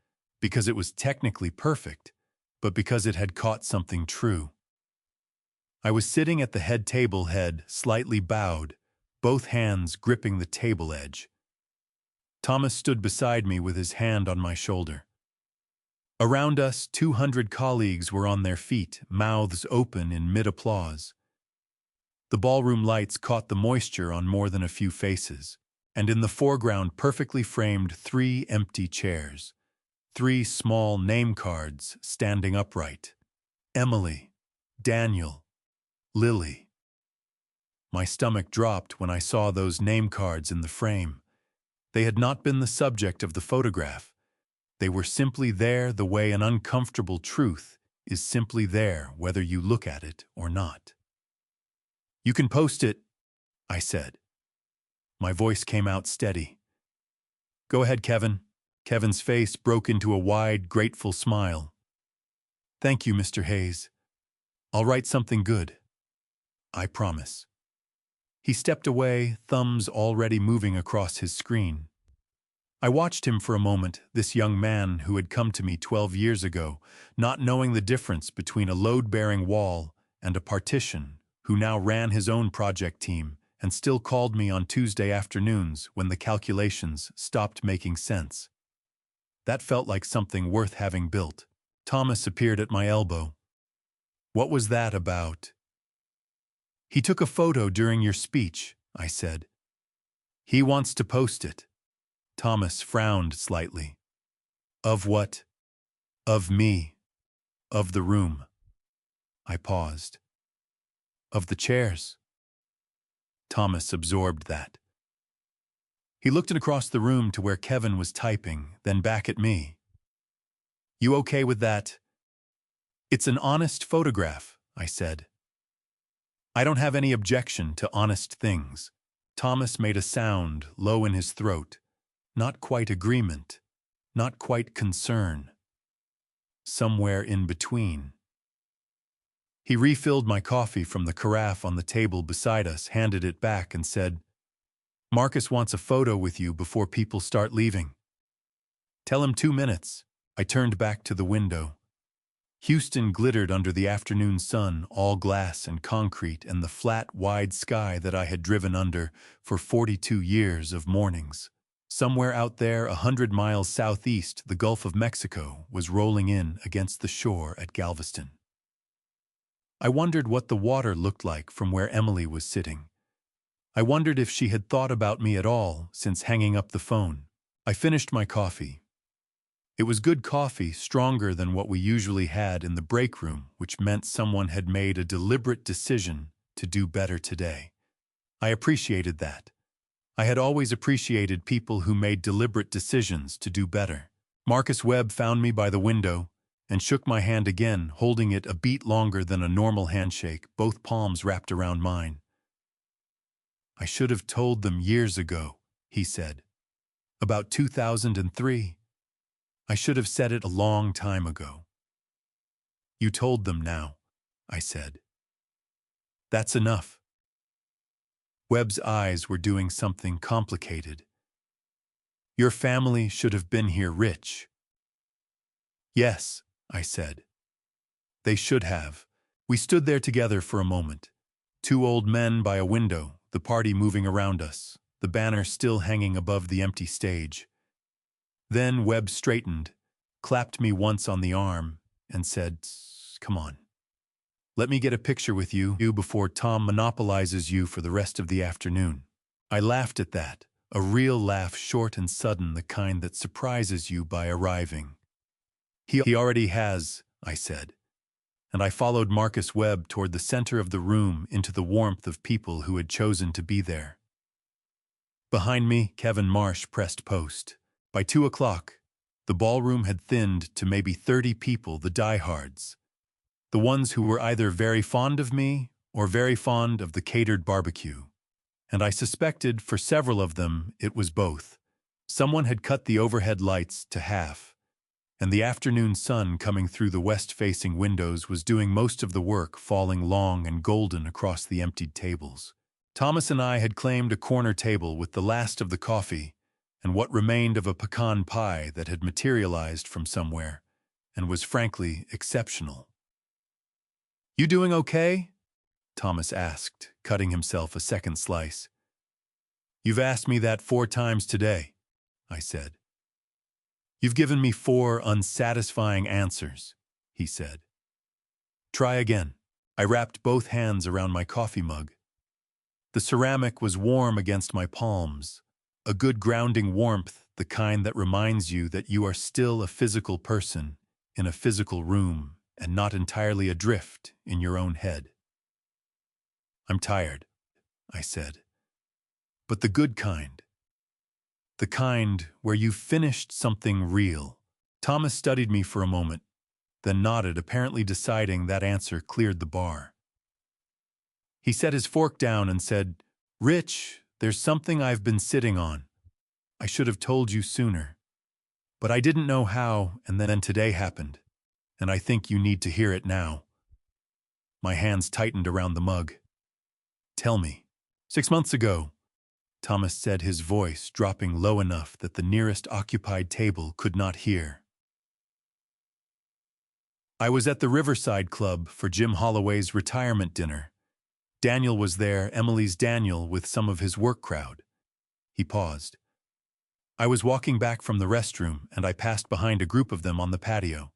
because it was technically perfect, but because it had caught something true. I was sitting at the head table head, slightly bowed, both hands gripping the table edge. Thomas stood beside me with his hand on my shoulder. Around us, 200 colleagues were on their feet, mouths open in mid-applause. The ballroom lights caught the moisture on more than a few faces, and in the foreground perfectly framed 3 empty chairs, 3 small name cards standing upright. Emily, Daniel, Lily. My stomach dropped when I saw those name cards in the frame. They had not been the subject of the photograph. They were simply there the way an uncomfortable truth is simply there whether you look at it or not. You can post it, I said. My voice came out steady. Go ahead, Kevin. Kevin's face broke into a wide, grateful smile. Thank you, Mr. Hayes. I'll write something good. I promise. He stepped away, thumbs already moving across his screen. I watched him for a moment, this young man who had come to me 12 years ago, not knowing the difference between a load-bearing wall and a partition, who now ran his own project team and still called me on Tuesday afternoons when the calculations stopped making sense. That felt like something worth having built. Thomas appeared at my elbow. What was that about? He took a photo during your speech, I said. He wants to post it. Thomas frowned slightly. Of what? Of me. Of the room. I paused. Of the chairs. Thomas absorbed that. He looked across the room to where Kevin was typing, then back at me. You okay with that? It's an honest photograph, I said. I don't have any objection to honest things. Thomas made a sound low in his throat. Not quite agreement, not quite concern. Somewhere in between. He refilled my coffee from the carafe on the table beside us, handed it back, and said, Marcus wants a photo with you before people start leaving. Tell him 2 minutes. I turned back to the window. Houston glittered under the afternoon sun, all glass and concrete, and the flat, wide sky that I had driven under for 42 years of mornings. Somewhere out there, 100 miles southeast, the Gulf of Mexico was rolling in against the shore at Galveston. I wondered what the water looked like from where Emily was sitting. I wondered if she had thought about me at all since hanging up the phone. I finished my coffee. It was good coffee, stronger than what we usually had in the break room, which meant someone had made a deliberate decision to do better today. I appreciated that. I had always appreciated people who made deliberate decisions to do better. Marcus Webb found me by the window and shook my hand again, holding it a beat longer than a normal handshake, both palms wrapped around mine. I should have told them years ago, he said. About 2003. I should have said it a long time ago. You told them now, I said. That's enough. Webb's eyes were doing something complicated. Your family should have been here rich. Yes, I said. They should have. We stood there together for a moment. 2 old men by a window, the party moving around us, the banner still hanging above the empty stage. Then Webb straightened, clapped me once on the arm, and said, Come on. Let me get a picture with you before Tom monopolizes you for the rest of the afternoon. I laughed at that, a real laugh, short and sudden, the kind that surprises you by arriving. He already has, I said, and I followed Marcus Webb toward the center of the room into the warmth of people who had chosen to be there. Behind me, Kevin Marsh pressed post. By 2 o'clock, the ballroom had thinned to maybe 30 people, the diehards. The ones who were either very fond of me or very fond of the catered barbecue. And I suspected for several of them it was both. Someone had cut the overhead lights to half, and the afternoon sun coming through the west-facing windows was doing most of the work, falling long and golden across the emptied tables. Thomas and I had claimed a corner table with the last of the coffee and what remained of a pecan pie that had materialized from somewhere and was frankly exceptional. "You doing okay?" Thomas asked, cutting himself a second slice. "You've asked me that 4 times today," I said. "You've given me 4 unsatisfying answers," he said. "Try again." I wrapped both hands around my coffee mug. The ceramic was warm against my palms, a good grounding warmth, the kind that reminds you that you are still a physical person in a physical room and not entirely adrift in your own head. "I'm tired," I said. "But the good kind. The kind where you've finished something real." Thomas studied me for a moment, then nodded, apparently deciding that answer cleared the bar. He set his fork down and said, "Rich, there's something I've been sitting on. I should have told you sooner. But I didn't know how, and then today happened. And I think you need to hear it now." My hands tightened around the mug. "Tell me." 6 months ago," Thomas said, his voice dropping low enough that the nearest occupied table could not hear. "I was at the Riverside Club for Jim Holloway's retirement dinner. Daniel was there, Emily's Daniel, with some of his work crowd." He paused. "I was walking back from the restroom, and I passed behind a group of them on the patio.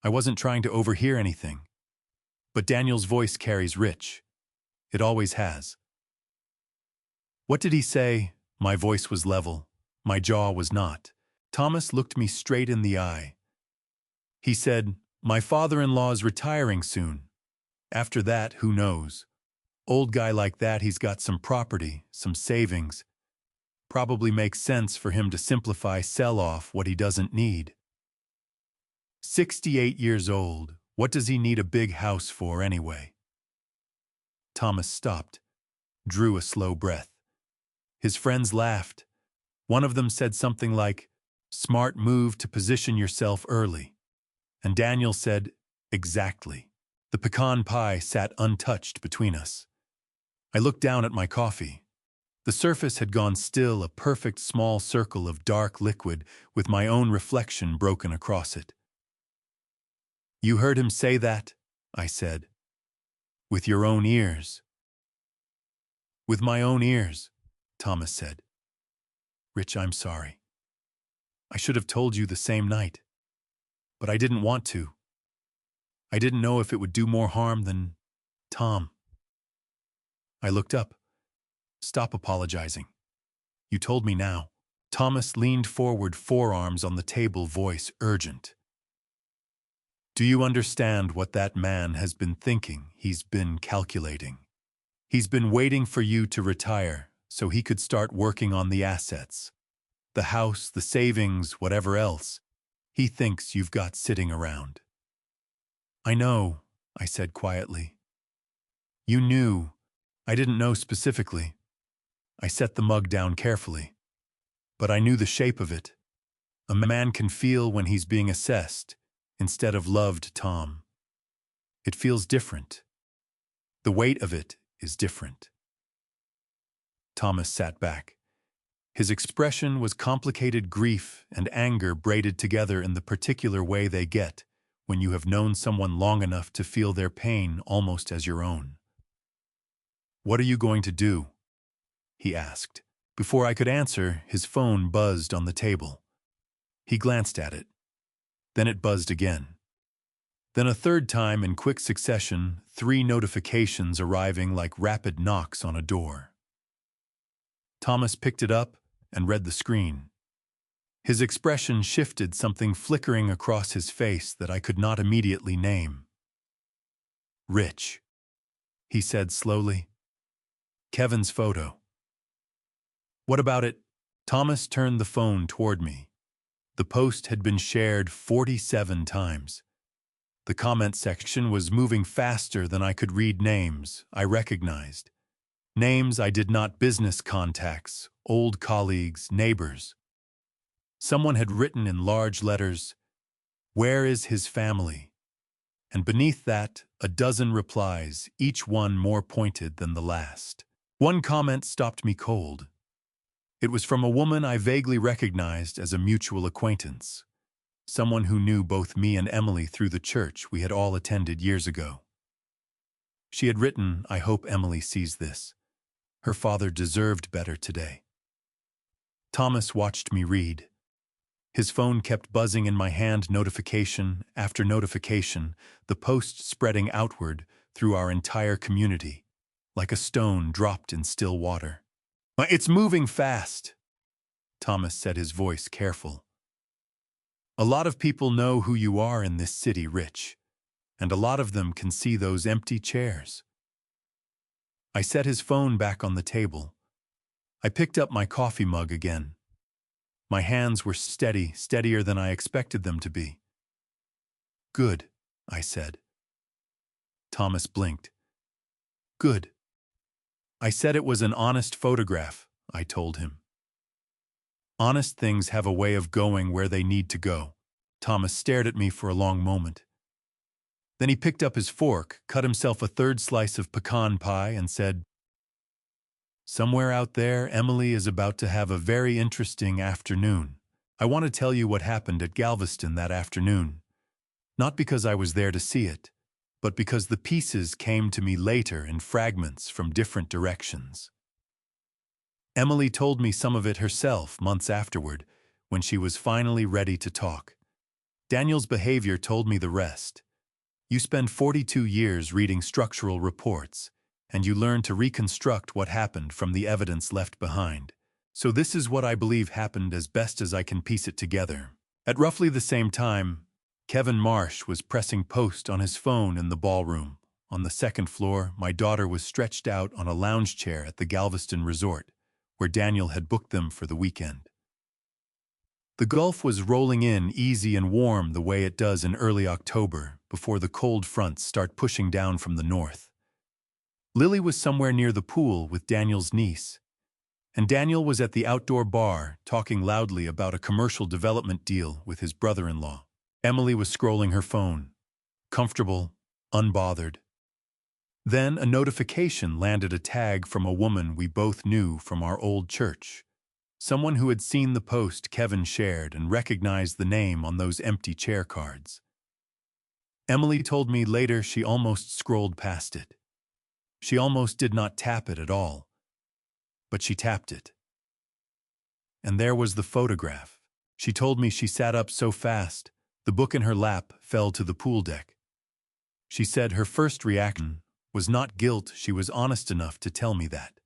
I wasn't trying to overhear anything. But Daniel's voice carries rich. It always has." "What did he say?" My voice was level. My jaw was not. Thomas looked me straight in the eye. He said, "My father-in-law's retiring soon. After that, who knows? Old guy like that, he's got some property, some savings. Probably makes sense for him to simplify, sell off what he doesn't need. 68 years old, what does he need a big house for anyway?" Thomas stopped, drew a slow breath. His friends laughed. One of them said something like, "Smart move to position yourself early." And Daniel said, "Exactly." The pecan pie sat untouched between us. I looked down at my coffee. The surface had gone still, a perfect small circle of dark liquid with my own reflection broken across it. "You heard him say that?" I said. "With your own ears." "With my own ears," Thomas said. "Rich, I'm sorry. I should have told you the same night. But I didn't want to. I didn't know if it would do more harm than Tom." I looked up. "Stop apologizing. You told me now." Thomas leaned forward, forearms on the table, voice urgent. "Do you understand what that man has been thinking? He's been calculating. He's been waiting for you to retire so he could start working on the assets. The house, the savings, whatever else he thinks you've got sitting around." "I know," I said quietly. "You knew. I didn't know specifically." I set the mug down carefully. "But I knew the shape of it. A man can feel when he's being assessed instead of loved, Tom. It feels different. The weight of it is different." Thomas sat back. His expression was complicated grief and anger braided together in the particular way they get when you have known someone long enough to feel their pain almost as your own. "What are you going to do?" he asked. Before I could answer, his phone buzzed on the table. He glanced at it. Then it buzzed again. Then a third time in quick succession, 3 notifications arriving like rapid knocks on a door. Thomas picked it up and read the screen. His expression shifted, something flickering across his face that I could not immediately name. "Rich," he said slowly. "Kevin's photo." "What about it?" Thomas turned the phone toward me. The post had been shared 47 times. The comment section was moving faster than I could read names I recognized. Names I did not business contacts, old colleagues, neighbors. Someone had written in large letters, "Where is his family?" And beneath that, a dozen replies, each one more pointed than the last. One comment stopped me cold. It was from a woman I vaguely recognized as a mutual acquaintance. Someone who knew both me and Emily through the church we had all attended years ago. She had written, "I hope Emily sees this. Her father deserved better today." Thomas watched me read. His phone kept buzzing in my hand, notification after notification, the post spreading outward through our entire community, like a stone dropped in still water. "It's moving fast," Thomas said, his voice careful. "A lot of people know who you are in this city, Rich, and a lot of them can see those empty chairs." I set his phone back on the table. I picked up my coffee mug again. My hands were steady, steadier than I expected them to be. "Good," I said. Thomas blinked. "Good." I said it was an honest photograph, I told him. Honest things have a way of going where they need to go. Thomas stared at me for a long moment. Then he picked up his fork, cut himself a third slice of pecan pie, and said, "Somewhere out there, Emily is about to have a very interesting afternoon. I want to tell you what happened at Galveston that afternoon. Not because I was there to see it, but because the pieces came to me later in fragments from different directions. Emily told me some of it herself months afterward, when she was finally ready to talk. Daniel's behavior told me the rest. You spend 42 years reading structural reports, and you learn to reconstruct what happened from the evidence left behind. So this is what I believe happened as best as I can piece it together. At roughly the same time, Kevin Marsh was pressing post on his phone in the ballroom. On the second floor, my daughter was stretched out on a lounge chair at the Galveston resort, where Daniel had booked them for the weekend. The Gulf was rolling in easy and warm the way it does in early October, before the cold fronts start pushing down from the north. Lily was somewhere near the pool with Daniel's niece, and Daniel was at the outdoor bar talking loudly about a commercial development deal with his brother-in-law. Emily was scrolling her phone, comfortable, unbothered. Then a notification landed, a tag from a woman we both knew from our old church. Someone who had seen the post Kevin shared and recognized the name on those empty chair cards. Emily told me later she almost scrolled past it. She almost did not tap it at all. But she tapped it. And there was the photograph. She told me she sat up so fast, the book in her lap fell to the pool deck. She said her first reaction was not guilt. She was honest enough to tell me that.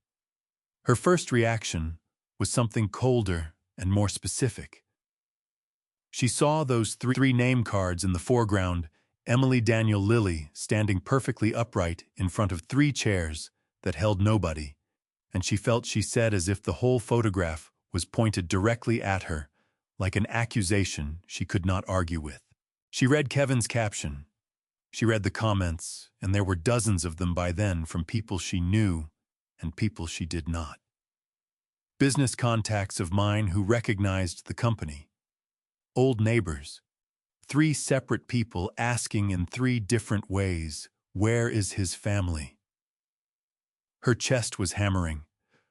Her first reaction was something colder and more specific. She saw those three name cards in the foreground, Emily, Daniel, Lily, standing perfectly upright in front of 3 chairs that held nobody, and she felt, she said, as if the whole photograph was pointed directly at her, like an accusation she could not argue with. She read Kevin's caption. She read the comments, and there were dozens of them by then from people she knew and people she did not. Business contacts of mine who recognized the company. Old neighbors. 3 separate people asking in 3 different ways, "Where is his family?" Her chest was hammering.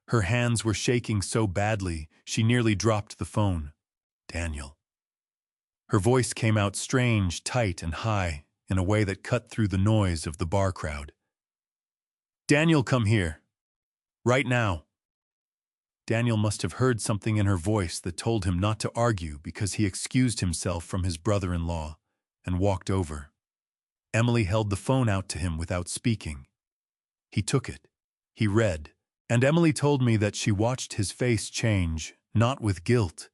Her hands were shaking so badly she nearly dropped the phone. "Daniel." Her voice came out strange, tight, and high, in a way that cut through the noise of the bar crowd. "Daniel, come here. Right now." Daniel must have heard something in her voice that told him not to argue, because he excused himself from his brother-in-law and walked over. Emily held the phone out to him without speaking. He took it. He read. And Emily told me that she watched his face change, not with guilt,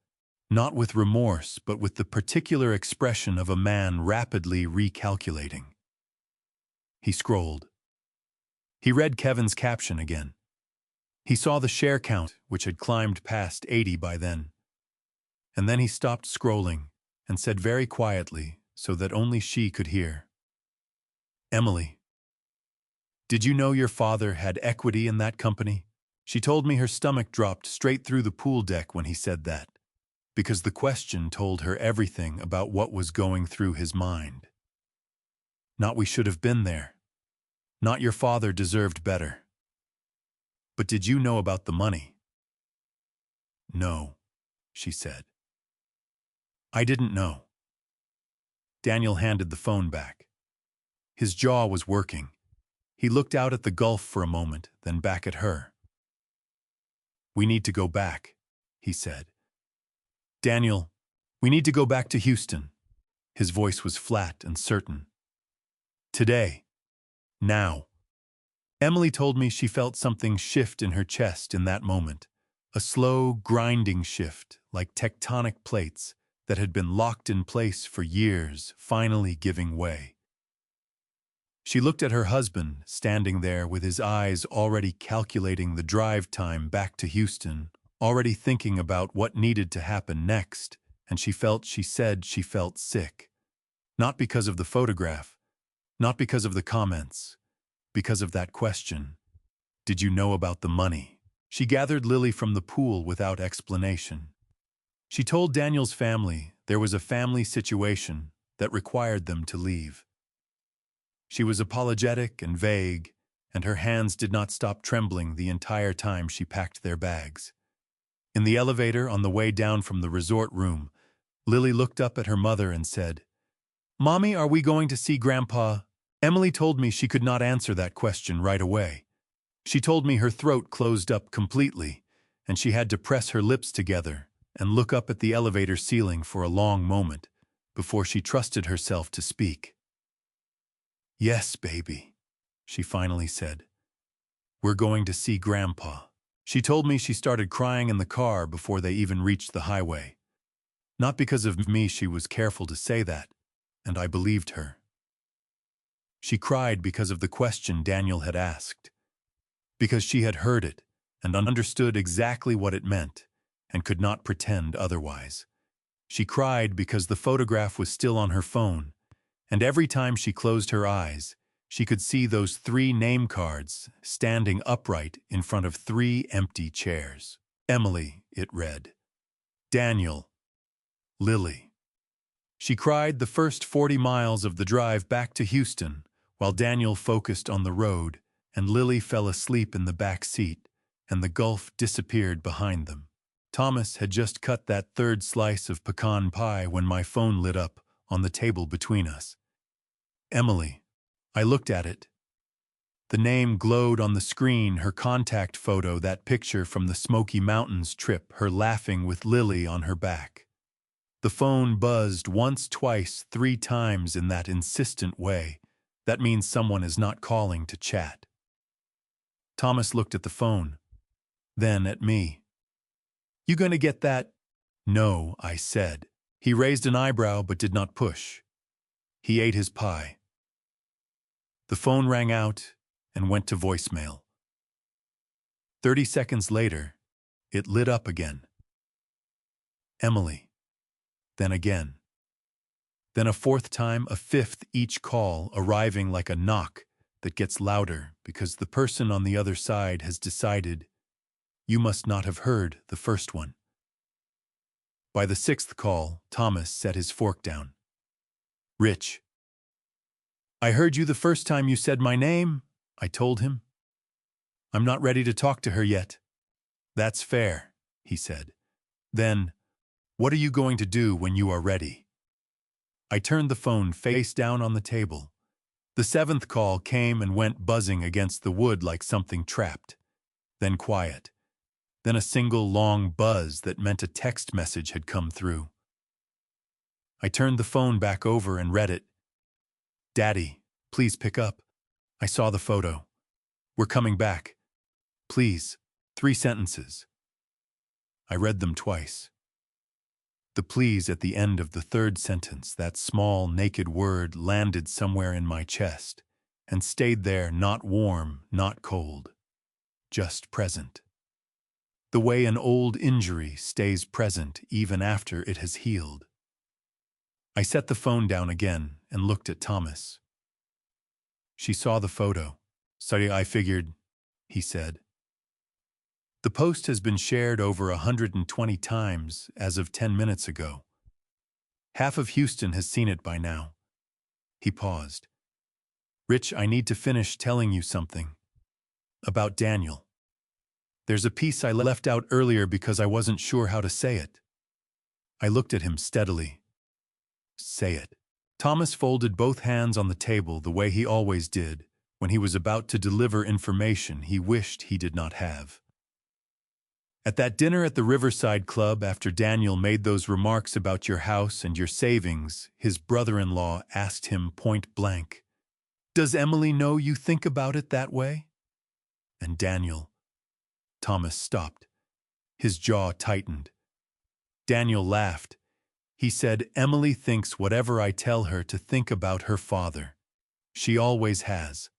not with remorse, but with the particular expression of a man rapidly recalculating. He scrolled. He read Kevin's caption again. He saw the share count, which had climbed past 80 by then. And then he stopped scrolling and said very quietly, so that only she could hear, Emily, did you know your father had equity in that company? She told me her stomach dropped straight through the pool deck when he said that, because the question told her everything about what was going through his mind. Not we should have been there. Not your father deserved better. But did you know about the money? No, she said. I didn't know. Daniel handed the phone back. His jaw was working. He looked out at the gulf for a moment, then back at her. We need to go back, he said. Daniel, we need to go back to Houston. His voice was flat and certain. Today. Now. Emily told me she felt something shift in her chest in that moment. A slow, grinding shift, like tectonic plates that had been locked in place for years, finally giving way. She looked at her husband, standing there with his eyes already calculating the drive time back to Houston, already thinking about what needed to happen next, and she said she felt sick. Not because of the photograph, not because of the comments, because of that question. Did you know about the money? She gathered Lily from the pool without explanation. She told Daniel's family there was a family situation that required them to leave. She was apologetic and vague, and her hands did not stop trembling the entire time she packed their bags. In the elevator on the way down from the resort room, Lily looked up at her mother and said, "Mommy, are we going to see Grandpa?" Emily told me she could not answer that question right away. She told me her throat closed up completely, and she had to press her lips together and look up at the elevator ceiling for a long moment before she trusted herself to speak. "Yes, baby," she finally said. "We're going to see Grandpa." She told me she started crying in the car before they even reached the highway. Not because of me, she was careful to say that, and I believed her. She cried because of the question Daniel had asked, because she had heard it and understood exactly what it meant and could not pretend otherwise. She cried because the photograph was still on her phone, and every time she closed her eyes, she could see those 3 name cards standing upright in front of 3 empty chairs. Emily, it read. Daniel. Lily. She cried the first 40 miles of the drive back to Houston, while Daniel focused on the road and Lily fell asleep in the back seat, and the gulf disappeared behind them. Thomas had just cut that 3rd slice of pecan pie when my phone lit up on the table between us. Emily. I looked at it. The name glowed on the screen, her contact photo, that picture from the Smoky Mountains trip, her laughing with Lily on her back. The phone buzzed once, twice, 3 times in that insistent way. That means someone is not calling to chat. Thomas looked at the phone, then at me. "You gonna get that?" "No," I said. He raised an eyebrow but did not push. He ate his pie. The phone rang out and went to voicemail. 30 seconds later, it lit up again. Emily. Then again. Then a 4th time, a 5th, each call arriving like a knock that gets louder because the person on the other side has decided you must not have heard the first one. By the 6th call, Thomas set his fork down. "Rich. I heard you the first time you said my name," I told him. "I'm not ready to talk to her yet." "That's fair," he said. "Then, what are you going to do when you are ready?" I turned the phone face down on the table. The 7th call came and went buzzing against the wood like something trapped. Then quiet. Then a single long buzz that meant a text message had come through. I turned the phone back over and read it. "Daddy, please pick up. I saw the photo. We're coming back. Please." 3 sentences. I read them twice. The please at the end of the 3rd sentence, that small, naked word, landed somewhere in my chest and stayed there, not warm, not cold, just present. The way an old injury stays present even after it has healed. I set the phone down again and looked at Thomas. She saw the photo. Sorry, I figured, he said. The post has been shared over 120 times as of 10 minutes ago. Half of Houston has seen it by now. He paused. Rich, I need to finish telling you something. About Daniel. There's a piece I left out earlier because I wasn't sure how to say it. I looked at him steadily. Say it. Thomas folded both hands on the table the way he always did when he was about to deliver information he wished he did not have. At that dinner at the Riverside Club after Daniel made those remarks about your house and your savings, his brother-in-law asked him point blank, "Does Emily know you think about it that way?" And Daniel. Thomas stopped. His jaw tightened. Daniel laughed. He said, "Emily thinks whatever I tell her to think about her father. She always has."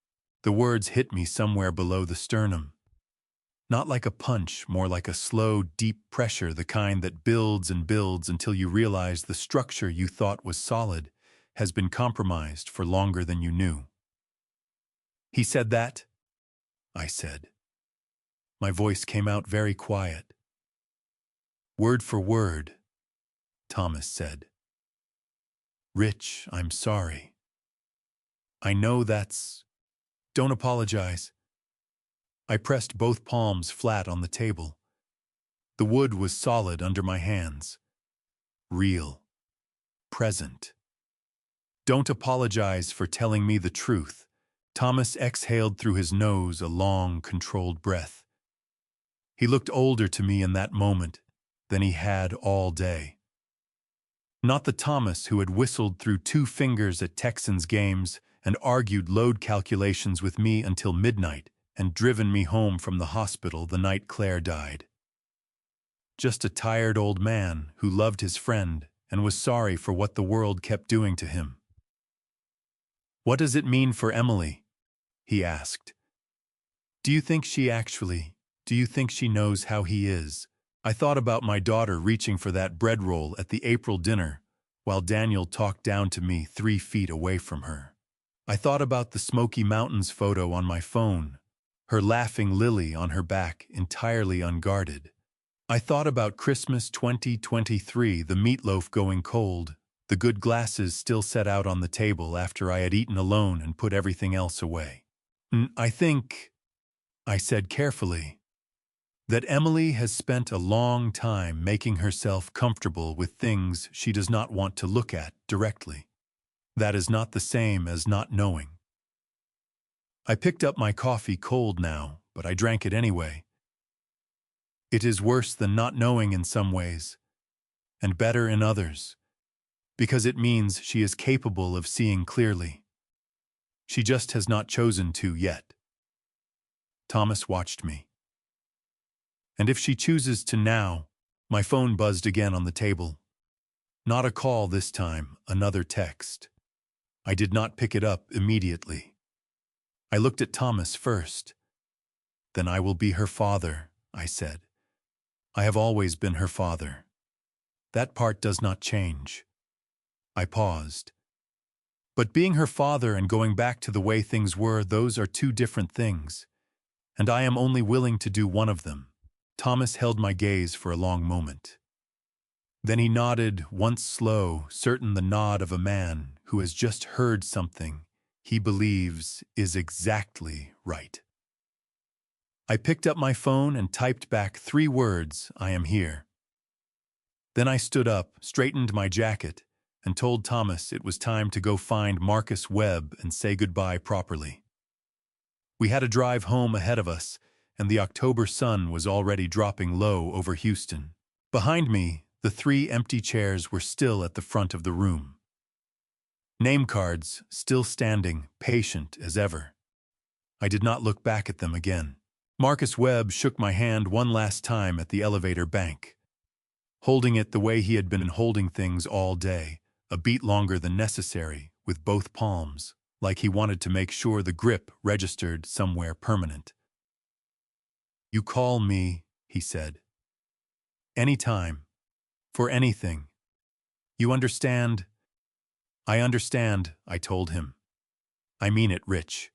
The words hit me somewhere below the sternum. Not like a punch, more like a slow, deep pressure, the kind that builds and builds until you realize the structure you thought was solid has been compromised for longer than you knew. He said that? I said. My voice came out very quiet. Word for word, Thomas said. Rich, I'm sorry. I know that's... Don't apologize. I pressed both palms flat on the table. The wood was solid under my hands. Real. Present. Don't apologize for telling me the truth. Thomas exhaled through his nose a long, controlled breath. He looked older to me in that moment than he had all day. Not the Thomas who had whistled through 2 fingers at Texans games and argued load calculations with me until midnight and driven me home from the hospital the night Claire died. Just a tired old man who loved his friend and was sorry for what the world kept doing to him. What does it mean for Emily? He asked. Do you think she knows how he is? I thought about my daughter reaching for that bread roll at the April dinner while Daniel talked down to me 3 feet away from her. I thought about the Smoky Mountains photo on my phone, her laughing Lily on her back, entirely unguarded. I thought about Christmas 2023, the meatloaf going cold, the good glasses still set out on the table after I had eaten alone and put everything else away. I think, I said carefully, that Emily has spent a long time making herself comfortable with things she does not want to look at directly. That is not the same as not knowing. I picked up my coffee cold now, but I drank it anyway. It is worse than not knowing in some ways, and better in others, because it means she is capable of seeing clearly. She just has not chosen to yet. Thomas watched me. And if she chooses to now, my phone buzzed again on the table. Not a call this time, another text. I did not pick it up immediately. I looked at Thomas first. Then I will be her father, I said. I have always been her father. That part does not change. I paused. But being her father and going back to the way things were, those are 2 different things. And I am only willing to do one of them. Thomas held my gaze for a long moment. Then he nodded, once slow, certain the nod of a man who has just heard something he believes is exactly right. I picked up my phone and typed back 3 words, I am here. Then I stood up, straightened my jacket, and told Thomas it was time to go find Marcus Webb and say goodbye properly. We had a drive home ahead of us, and the October sun was already dropping low over Houston. Behind me, the 3 empty chairs were still at the front of the room. Name cards still standing, patient as ever. I did not look back at them again. Marcus Webb shook my hand one last time at the elevator bank, holding it the way he had been holding things all day, a beat longer than necessary, with both palms, like he wanted to make sure the grip registered somewhere permanent. You call me, he said. Anytime. For anything. You understand? I understand, I told him. I mean it, Rich.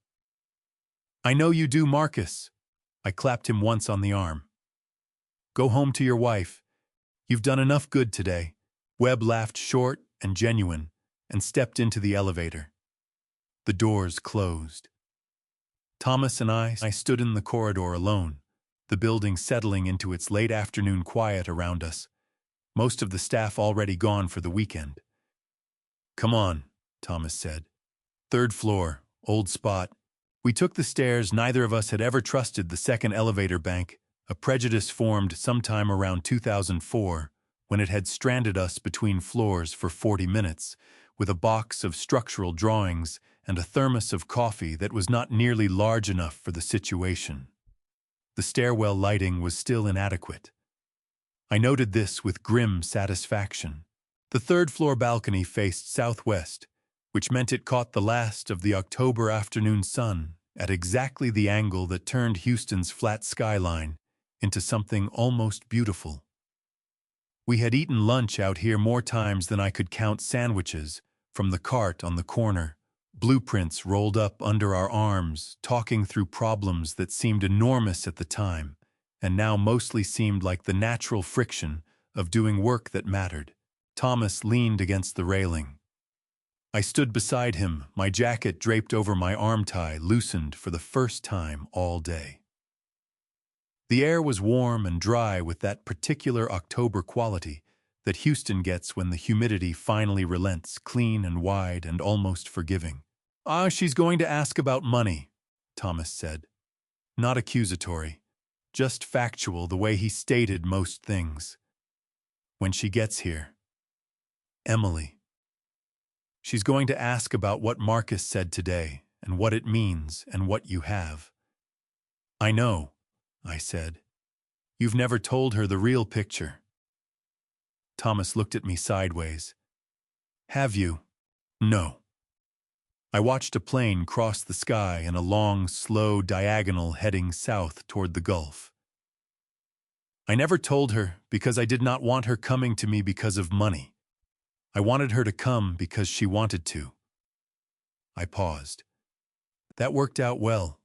I know you do, Marcus. I clapped him once on the arm. Go home to your wife. You've done enough good today. Webb laughed short and genuine and stepped into the elevator. The doors closed. Thomas and I stood in the corridor alone, the building settling into its late afternoon quiet around us, most of the staff already gone for the weekend. Come on, Thomas said. Third floor, old spot. We took the stairs. Neither of us had ever trusted the second elevator bank, a prejudice formed sometime around 2004, when it had stranded us between floors for 40 minutes, with a box of structural drawings and a thermos of coffee that was not nearly large enough for the situation. The stairwell lighting was still inadequate. I noted this with grim satisfaction. The third-floor balcony faced southwest, which meant it caught the last of the October afternoon sun at exactly the angle that turned Houston's flat skyline into something almost beautiful. We had eaten lunch out here more times than I could count sandwiches from the cart on the corner, blueprints rolled up under our arms, talking through problems that seemed enormous at the time, and now mostly seemed like the natural friction of doing work that mattered. Thomas leaned against the railing. I stood beside him, my jacket draped over my arm tie loosened for the first time all day. The air was warm and dry with that particular October quality that Houston gets when the humidity finally relents, clean and wide and almost forgiving. She's going to ask about money, Thomas said. Not accusatory, just factual the way he stated most things. When she gets here. Emily. She's going to ask about what Marcus said today and what it means and what you have. I know, I said. You've never told her the real picture. Thomas looked at me sideways. Have you? No. I watched a plane cross the sky in a long, slow diagonal heading south toward the Gulf. I never told her because I did not want her coming to me because of money. I wanted her to come because she wanted to. I paused. That worked out well.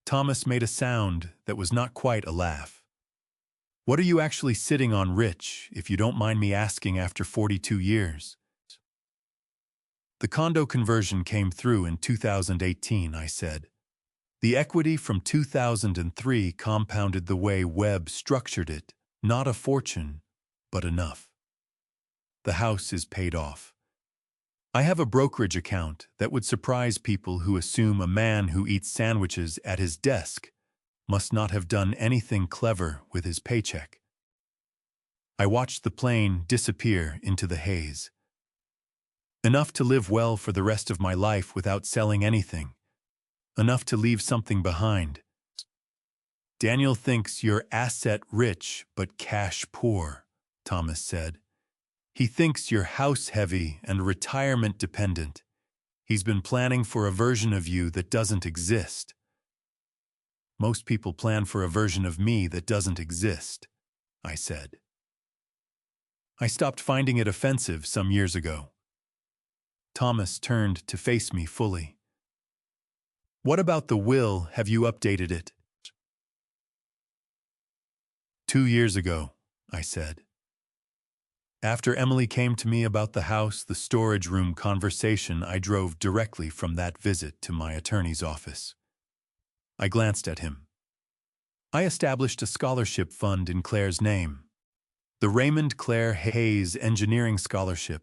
Thomas made a sound that was not quite a laugh. What are you actually sitting on, Rich, if you don't mind me asking after 42 years? The condo conversion came through in 2018, I said. The equity from 2003 compounded the way Webb structured it, not a fortune, but enough. The house is paid off. I have a brokerage account that would surprise people who assume a man who eats sandwiches at his desk must not have done anything clever with his paycheck. I watched the plane disappear into the haze. Enough to live well for the rest of my life without selling anything. Enough to leave something behind. Daniel thinks you're asset-rich but cash-poor, Thomas said. He thinks you're house-heavy and retirement-dependent. He's been planning for a version of you that doesn't exist. Most people plan for a version of me that doesn't exist, I said. I stopped finding it offensive some years ago. Thomas turned to face me fully. What about the will? Have you updated it? 2 years ago, I said. After Emily came to me about the house, the storage room conversation, I drove directly from that visit to my attorney's office. I glanced at him. I established a scholarship fund in Claire's name. The Raymond Claire Hayes Engineering Scholarship,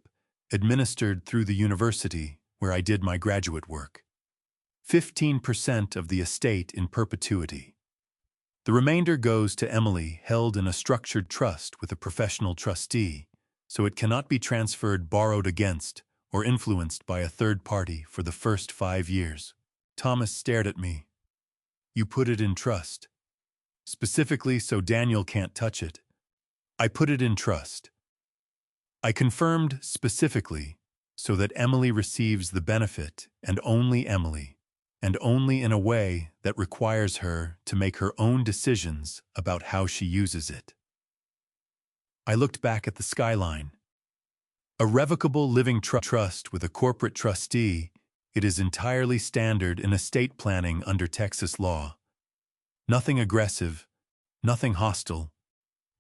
administered through the university where I did my graduate work. 15% of the estate in perpetuity. The remainder goes to Emily, held in a structured trust with a professional trustee, so it cannot be transferred, borrowed against, or influenced by a third party for the first 5 years. Thomas stared at me. You put it in trust. Specifically so Daniel can't touch it. I put it in trust. I confirmed specifically so that Emily receives the benefit, and only Emily, and only in a way that requires her to make her own decisions about how she uses it. I looked back at the skyline. A revocable living trust with a corporate trustee It is entirely standard in estate planning under Texas law. Nothing aggressive, nothing hostile,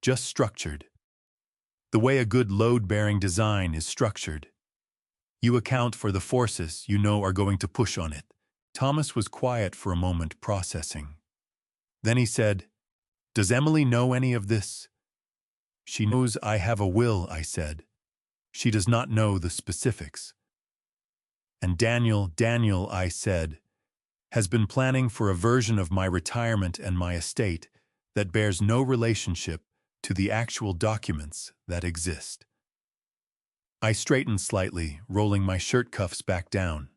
just structured. The way a good load-bearing design is structured. You account for the forces you know are going to push on it. Thomas was quiet for a moment, processing. Then he said, "Does Emily know any of this?" "She knows I have a will," I said. "She does not know the specifics." "And Daniel, I said, has been planning for a version of my retirement and my estate that bears no relationship to the actual documents that exist." I straightened slightly, rolling my shirt cuffs back down.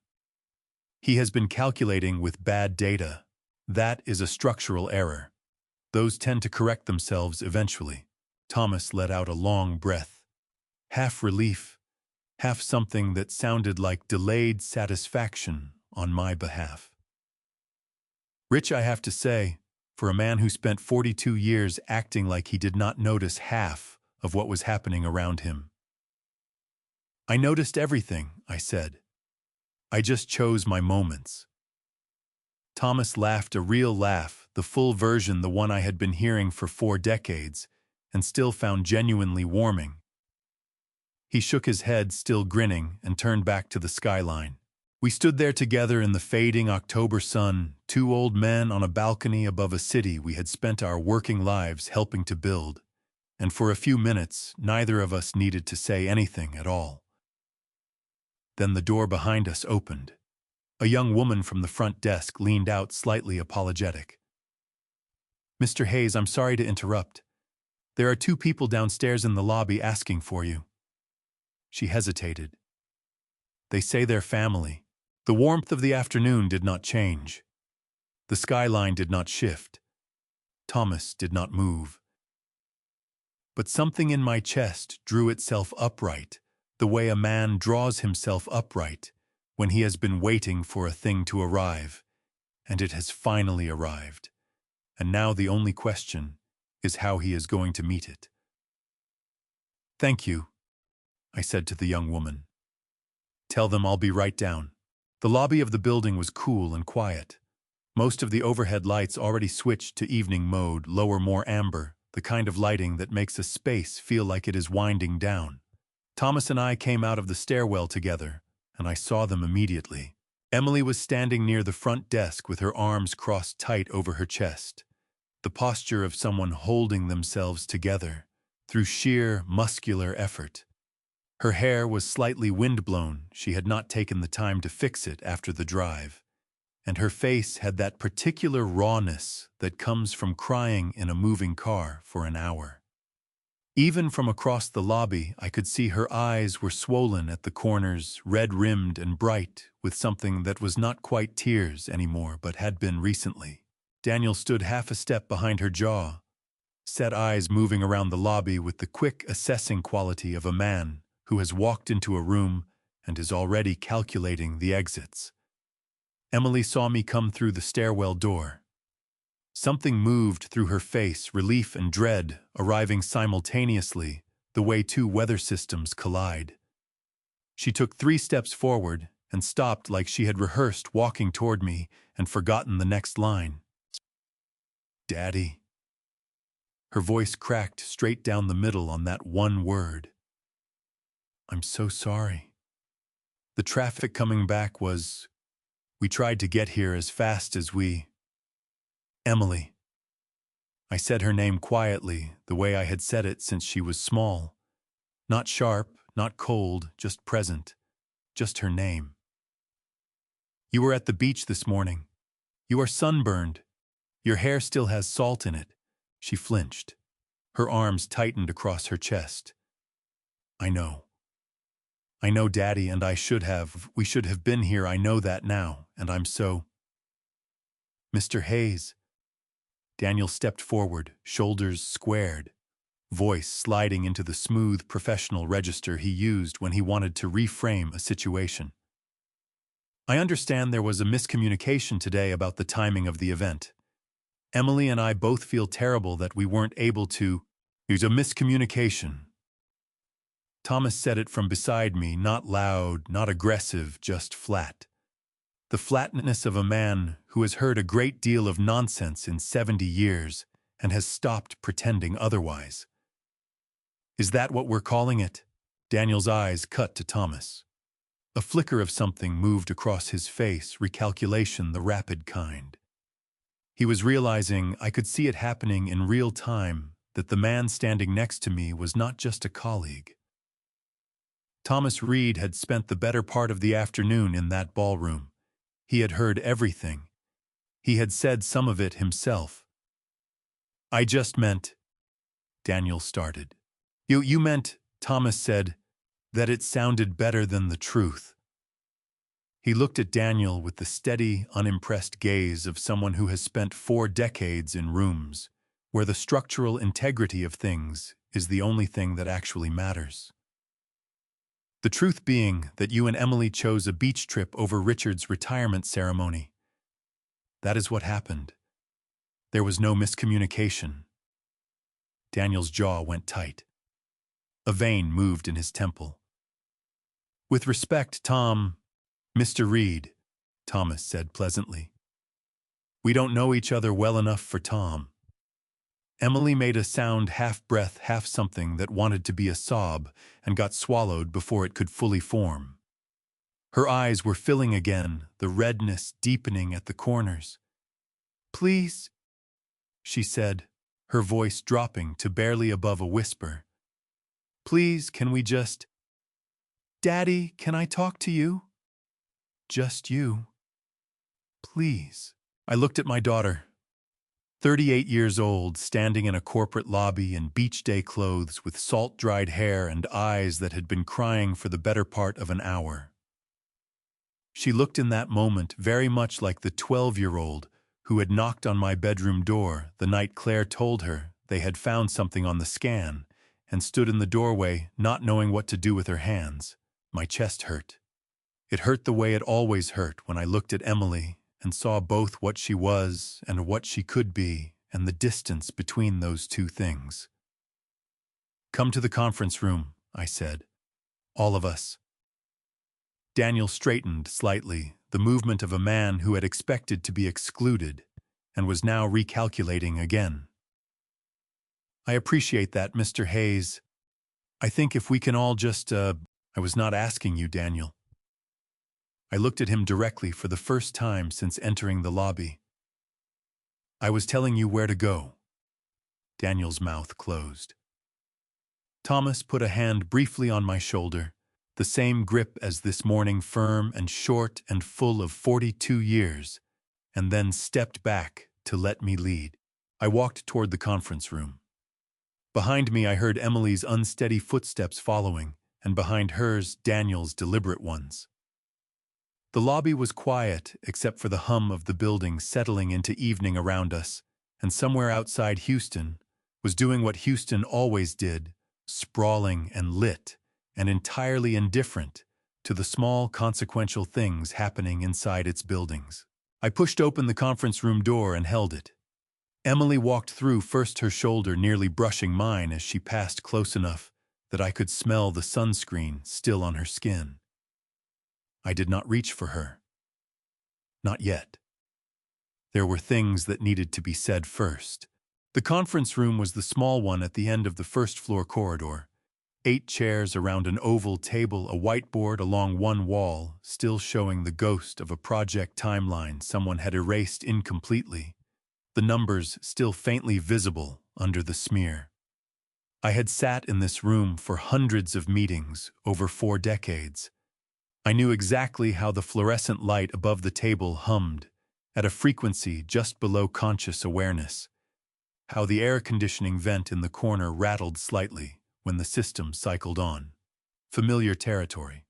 "He has been calculating with bad data. That is a structural error. Those tend to correct themselves eventually." Thomas let out a long breath, half relief, half something that sounded like delayed satisfaction on my behalf. Rich, I have to say, for a man who spent 42 years acting like he did not notice half of what was happening around him. "I noticed everything," I said. "I just chose my moments." Thomas laughed a real laugh, the full version, the one I had been hearing for 4 decades, and still found genuinely warming. He shook his head, still grinning, and turned back to the skyline. We stood there together in the fading October sun, 2 old men on a balcony above a city we had spent our working lives helping to build, and for a few minutes neither of us needed to say anything at all. Then the door behind us opened. A young woman from the front desk leaned out, slightly apologetic. "Mr. Hayes, I'm sorry to interrupt. There are 2 people downstairs in the lobby asking for you." She hesitated. "They say they're family." The warmth of the afternoon did not change. The skyline did not shift. Thomas did not move. But something in my chest drew itself upright, the way a man draws himself upright when he has been waiting for a thing to arrive, and it has finally arrived. And now the only question is how he is going to meet it. "Thank you," I said to the young woman. "Tell them I'll be right down." The lobby of the building was cool and quiet. Most of the overhead lights already switched to evening mode, lower, more amber, the kind of lighting that makes a space feel like it is winding down. Thomas and I came out of the stairwell together, and I saw them immediately. Emily was standing near the front desk with her arms crossed tight over her chest, the posture of someone holding themselves together through sheer muscular effort. Her hair was slightly windblown, she had not taken the time to fix it after the drive, and her face had that particular rawness that comes from crying in a moving car for an hour. Even from across the lobby, I could see her eyes were swollen at the corners, red-rimmed and bright, with something that was not quite tears anymore but had been recently. Daniel stood half a step behind her jaw, set eyes moving around the lobby with the quick assessing quality of a man who has walked into a room and is already calculating the exits. Emily saw me come through the stairwell door. Something moved through her face, relief and dread arriving simultaneously, the way 2 weather systems collide. She took 3 steps forward and stopped like she had rehearsed walking toward me and forgotten the next line. "Daddy." Her voice cracked straight down the middle on that one word. "I'm so sorry. The traffic coming back was... We tried to get here as fast as we..." "Emily." I said her name quietly, the way I had said it since she was small. Not sharp, not cold, just present. Just her name. "You were at the beach this morning. You are sunburned. Your hair still has salt in it." She flinched. Her arms tightened across her chest. "I know. I know, Daddy, and we should have been here, I know that now, and I'm so..." "Mr. Hayes." Daniel stepped forward, shoulders squared, voice sliding into the smooth professional register he used when he wanted to reframe a situation. "I understand there was a miscommunication today about the timing of the event. Emily and I both feel terrible that we weren't able to..." "There's a miscommunication." Thomas said it from beside me, not loud, not aggressive, just flat. the flatness of a man who has heard a great deal of nonsense in 70 years and has stopped pretending otherwise. Is that what we're calling it? Daniel's eyes cut to Thomas. A flicker of something moved across his face, recalculation the rapid kind. He was realizing I could see it happening in real time, that the man standing next to me was not just a colleague. Thomas Reed had spent the better part of the afternoon in that ballroom. He had heard everything. He had said some of it himself. I just meant, Daniel started. You meant, Thomas said, that it sounded better than the truth. He looked at Daniel with the steady, unimpressed gaze of someone who has spent 4 decades in rooms where the structural integrity of things is the only thing that actually matters. The truth being that you and Emily chose a beach trip over Richard's retirement ceremony. That is what happened. There was no miscommunication. Daniel's jaw went tight. A vein moved in his temple. With respect, Mr. Reed, Thomas said pleasantly. We don't know each other well enough for Tom. Emily made a sound half-breath, half-something that wanted to be a sob and got swallowed before it could fully form. Her eyes were filling again, the redness deepening at the corners. Please, she said, her voice dropping to barely above a whisper. Please, can we just... Daddy, can I talk to you? Just you. Please. I looked at my daughter, 38 years old, standing in a corporate lobby in beach day clothes with salt-dried hair and eyes that had been crying for the better part of an hour. She looked in that moment very much like the 12-year-old who had knocked on my bedroom door the night Claire told her they had found something on the scan and stood in the doorway not knowing what to do with her hands. My chest hurt. It hurt the way it always hurt when I looked at Emily and saw both what she was and what she could be and the distance between those two things. Come to the conference room, I said. All of us. Daniel straightened slightly, the movement of a man who had expected to be excluded and was now recalculating again. I appreciate that, Mr. Hayes. I think if we can all just, I was not asking you, Daniel. I looked at him directly for the first time since entering the lobby. I was telling you where to go. Daniel's mouth closed. Thomas put a hand briefly on my shoulder, the same grip as this morning, firm and short and full of 42 years, and then stepped back to let me lead. I walked toward the conference room. Behind me I heard Emily's unsteady footsteps following, and behind hers Daniel's deliberate ones. The lobby was quiet except for the hum of the building settling into evening around us, and somewhere outside Houston was doing what Houston always did, sprawling and lit, and entirely indifferent to the small consequential things happening inside its buildings. I pushed open the conference room door and held it. Emily walked through, first her shoulder nearly brushing mine as she passed close enough that I could smell the sunscreen still on her skin. I did not reach for her. Not yet. There were things that needed to be said first. The conference room was the small one at the end of the first-floor corridor. 8 chairs around an oval table, a whiteboard along one wall, still showing the ghost of a project timeline someone had erased incompletely, the numbers still faintly visible under the smear. I had sat in this room for hundreds of meetings over 4 decades. I knew exactly how the fluorescent light above the table hummed, at a frequency just below conscious awareness, how the air conditioning vent in the corner rattled slightly when the system cycled on. Familiar territory.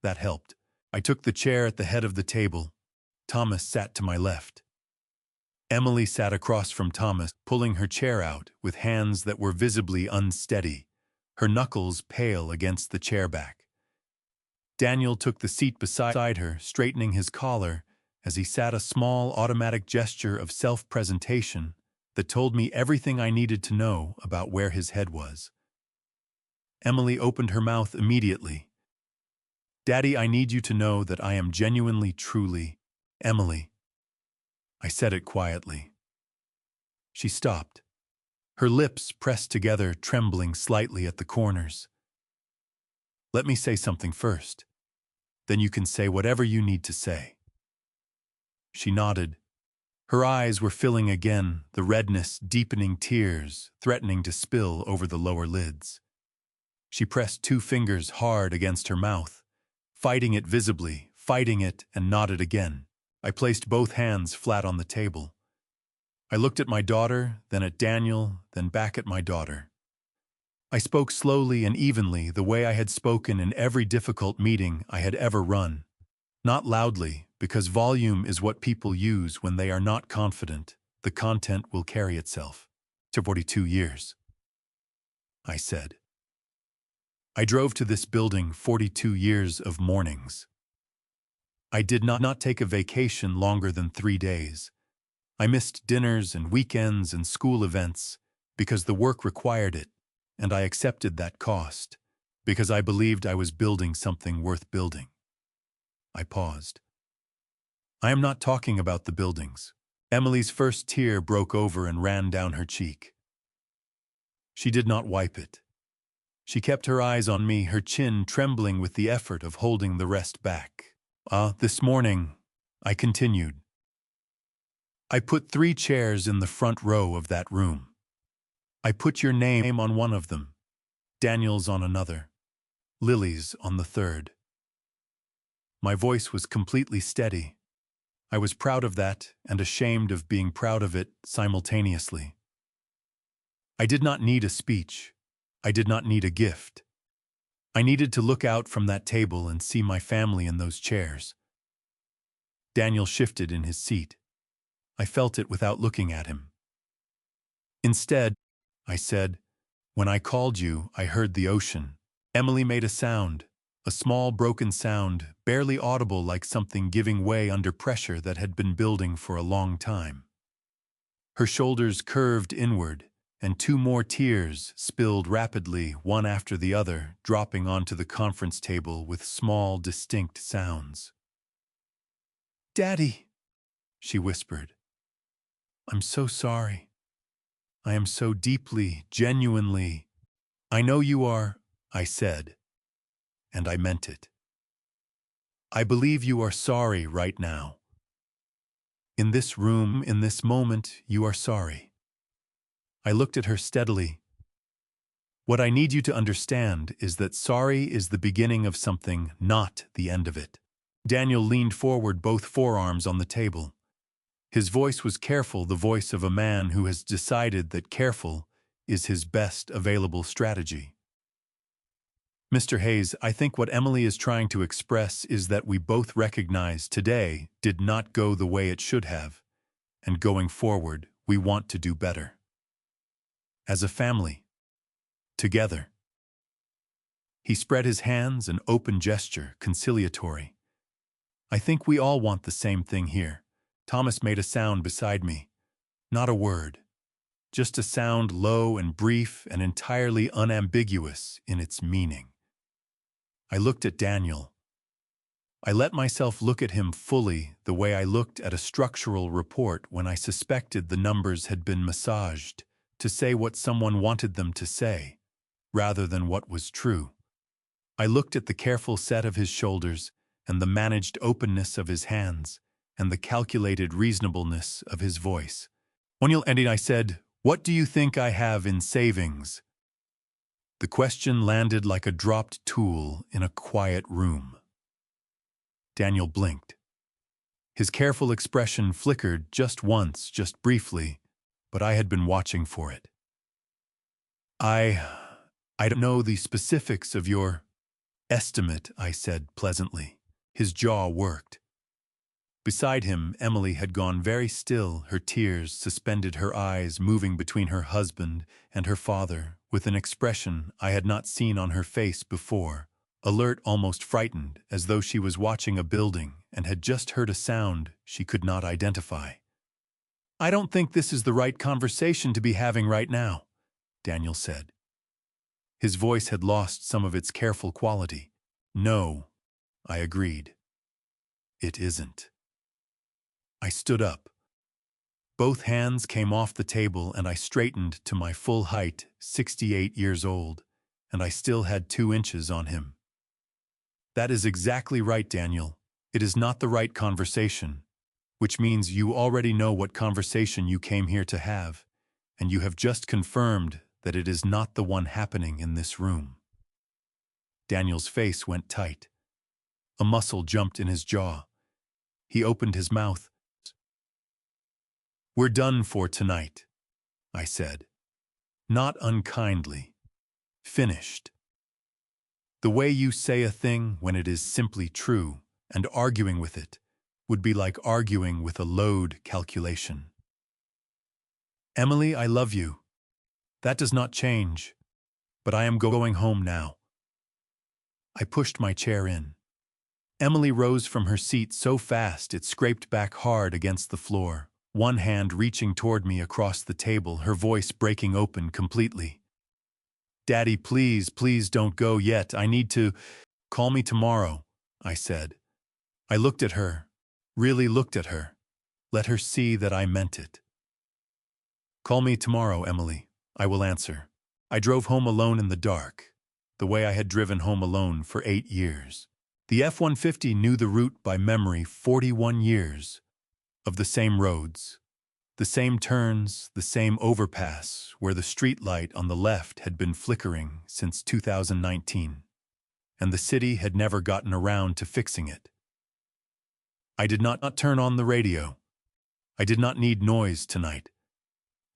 That helped. I took the chair at the head of the table. Thomas sat to my left. Emily sat across from Thomas, pulling her chair out with hands that were visibly unsteady, her knuckles pale against the chair back. Daniel took the seat beside her, straightening his collar as he sat, a small automatic gesture of self-presentation that told me everything I needed to know about where his head was. Emily opened her mouth immediately. Daddy, I need you to know that I am genuinely, truly, Emily. I said it quietly. She stopped, her lips pressed together, trembling slightly at the corners. Let me say something first. Then you can say whatever you need to say. She nodded. Her eyes were filling again, the redness deepening, tears threatening to spill over the lower lids. She pressed 2 fingers hard against her mouth, fighting it visibly, fighting it, and nodded again. I placed both hands flat on the table. I looked at my daughter, then at Daniel, then back at my daughter. I spoke slowly and evenly, the way I had spoken in every difficult meeting I had ever run. Not loudly, because volume is what people use when they are not confident the content will carry itself. To 42 years, I said. I drove to this building 42 years of mornings. I did not take a vacation longer than 3 days. I missed dinners and weekends and school events because the work required it, and I accepted that cost because I believed I was building something worth building. I paused. I am not talking about the buildings. Emily's first tear broke over and ran down her cheek. She did not wipe it. She kept her eyes on me, her chin trembling with the effort of holding the rest back. This morning, I continued. I put 3 chairs in the front row of that room. I put your name on one of them, Daniel's on another, Lily's on the third. My voice was completely steady. I was proud of that and ashamed of being proud of it simultaneously. I did not need a speech. I did not need a gift. I needed to look out from that table and see my family in those chairs. Daniel shifted in his seat. I felt it without looking at him. Instead, I said, when I called you, I heard the ocean. Emily made a sound, a small broken sound, barely audible, like something giving way under pressure that had been building for a long time. Her shoulders curved inward, and 2 more tears spilled rapidly, one after the other, dropping onto the conference table with small, distinct sounds. "Daddy," she whispered. "I'm so sorry. I am so deeply, genuinely—" "I know you are," I said, and I meant it. "I believe you are sorry right now. In this room, in this moment, you are sorry." I looked at her steadily. What I need you to understand is that sorry is the beginning of something, not the end of it. Daniel leaned forward, both forearms on the table. His voice was careful, the voice of a man who has decided that careful is his best available strategy. "Mr. Hayes, I think what Emily is trying to express is that we both recognize today did not go the way it should have, and going forward, we want to do better. As a family. Together." He spread his hands, an open gesture, conciliatory. "I think we all want the same thing here." Thomas made a sound beside me. Not a word. Just a sound, low and brief and entirely unambiguous in its meaning. I looked at Daniel. I let myself look at him fully, the way I looked at a structural report when I suspected the numbers had been massaged to say what someone wanted them to say, rather than what was true. I looked at the careful set of his shoulders and the managed openness of his hands and the calculated reasonableness of his voice. And I said, "What do you think I have in savings?" The question landed like a dropped tool in a quiet room. Daniel blinked. His careful expression flickered just once, just briefly, but I had been watching for it. I don't know the specifics of your estimate," I said pleasantly. His jaw worked. Beside him, Emily had gone very still, her tears suspended, her eyes moving between her husband and her father, with an expression I had not seen on her face before, alert, almost frightened, as though she was watching a building and had just heard a sound she could not identify. "I don't think this is the right conversation to be having right now," Daniel said. His voice had lost some of its careful quality. "No," I agreed. "It isn't." I stood up. Both hands came off the table and I straightened to my full height, 68 years old, and I still had 2 inches on him. That is exactly right, Daniel. It is not the right conversation, which means you already know what conversation you came here to have, and you have just confirmed that it is not the one happening in this room. Daniel's face went tight. A muscle jumped in his jaw. He opened his mouth. "We're done for tonight," I said. Not unkindly. Finished. The way you say a thing when it is simply true and arguing with it would be like arguing with a load calculation. "Emily, I love you. That does not change, but I am going home now." I pushed my chair in. Emily rose from her seat so fast it scraped back hard against the floor, one hand reaching toward me across the table, her voice breaking open completely. "Daddy, please, please don't go yet. I need to—" "Call me tomorrow," I said. I looked at her, really looked at her. Let her see that I meant it. "Call me tomorrow, Emily. I will answer." I drove home alone in the dark, the way I had driven home alone for 8 years. The F-150 knew the route by memory 41 years, of the same roads, the same turns, the same overpass where the street light on the left had been flickering since 2019, and the city had never gotten around to fixing it. I did not turn on the radio. I did not need noise tonight.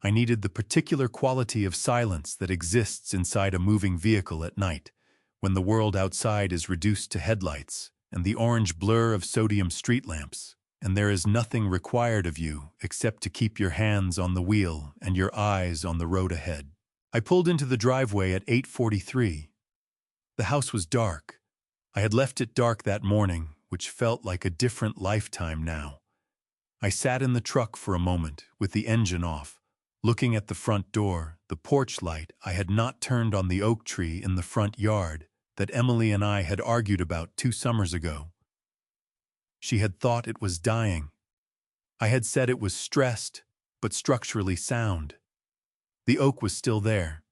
I needed the particular quality of silence that exists inside a moving vehicle at night, when the world outside is reduced to headlights and the orange blur of sodium street lamps, and there is nothing required of you except to keep your hands on the wheel and your eyes on the road ahead. I pulled into the driveway at 8:43. The house was dark. I had left it dark that morning, which felt like a different lifetime now. I sat in the truck for a moment, with the engine off, looking at the front door, the porch light I had not turned on the oak tree in the front yard that Emily and I had argued about 2 summers ago. She had thought it was dying. I had said it was stressed, but structurally sound. The oak was still there.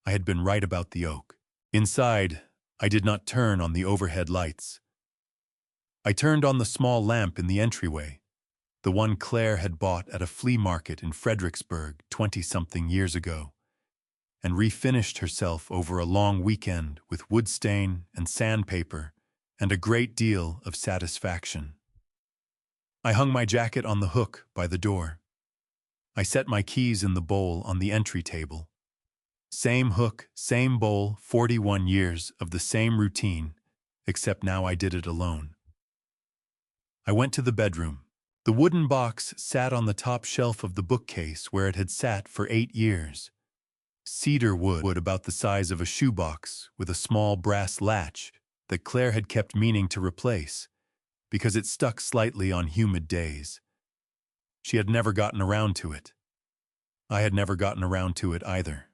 I had been right about the oak. Inside, I did not turn on the overhead lights. I turned on the small lamp in the entryway, the one Claire had bought at a flea market in Fredericksburg 20-something years ago, and refinished herself over a long weekend with wood stain and sandpaper and a great deal of satisfaction. I hung my jacket on the hook by the door. I set my keys in the bowl on the entry table. Same hook, same bowl, 41 years of the same routine, except now I did it alone. I went to the bedroom. The wooden box sat on the top shelf of the bookcase where it had sat for 8 years. Cedar wood about the size of a shoebox with a small brass latch that Claire had kept meaning to replace because it stuck slightly on humid days. She had never gotten around to it. I had never gotten around to it either.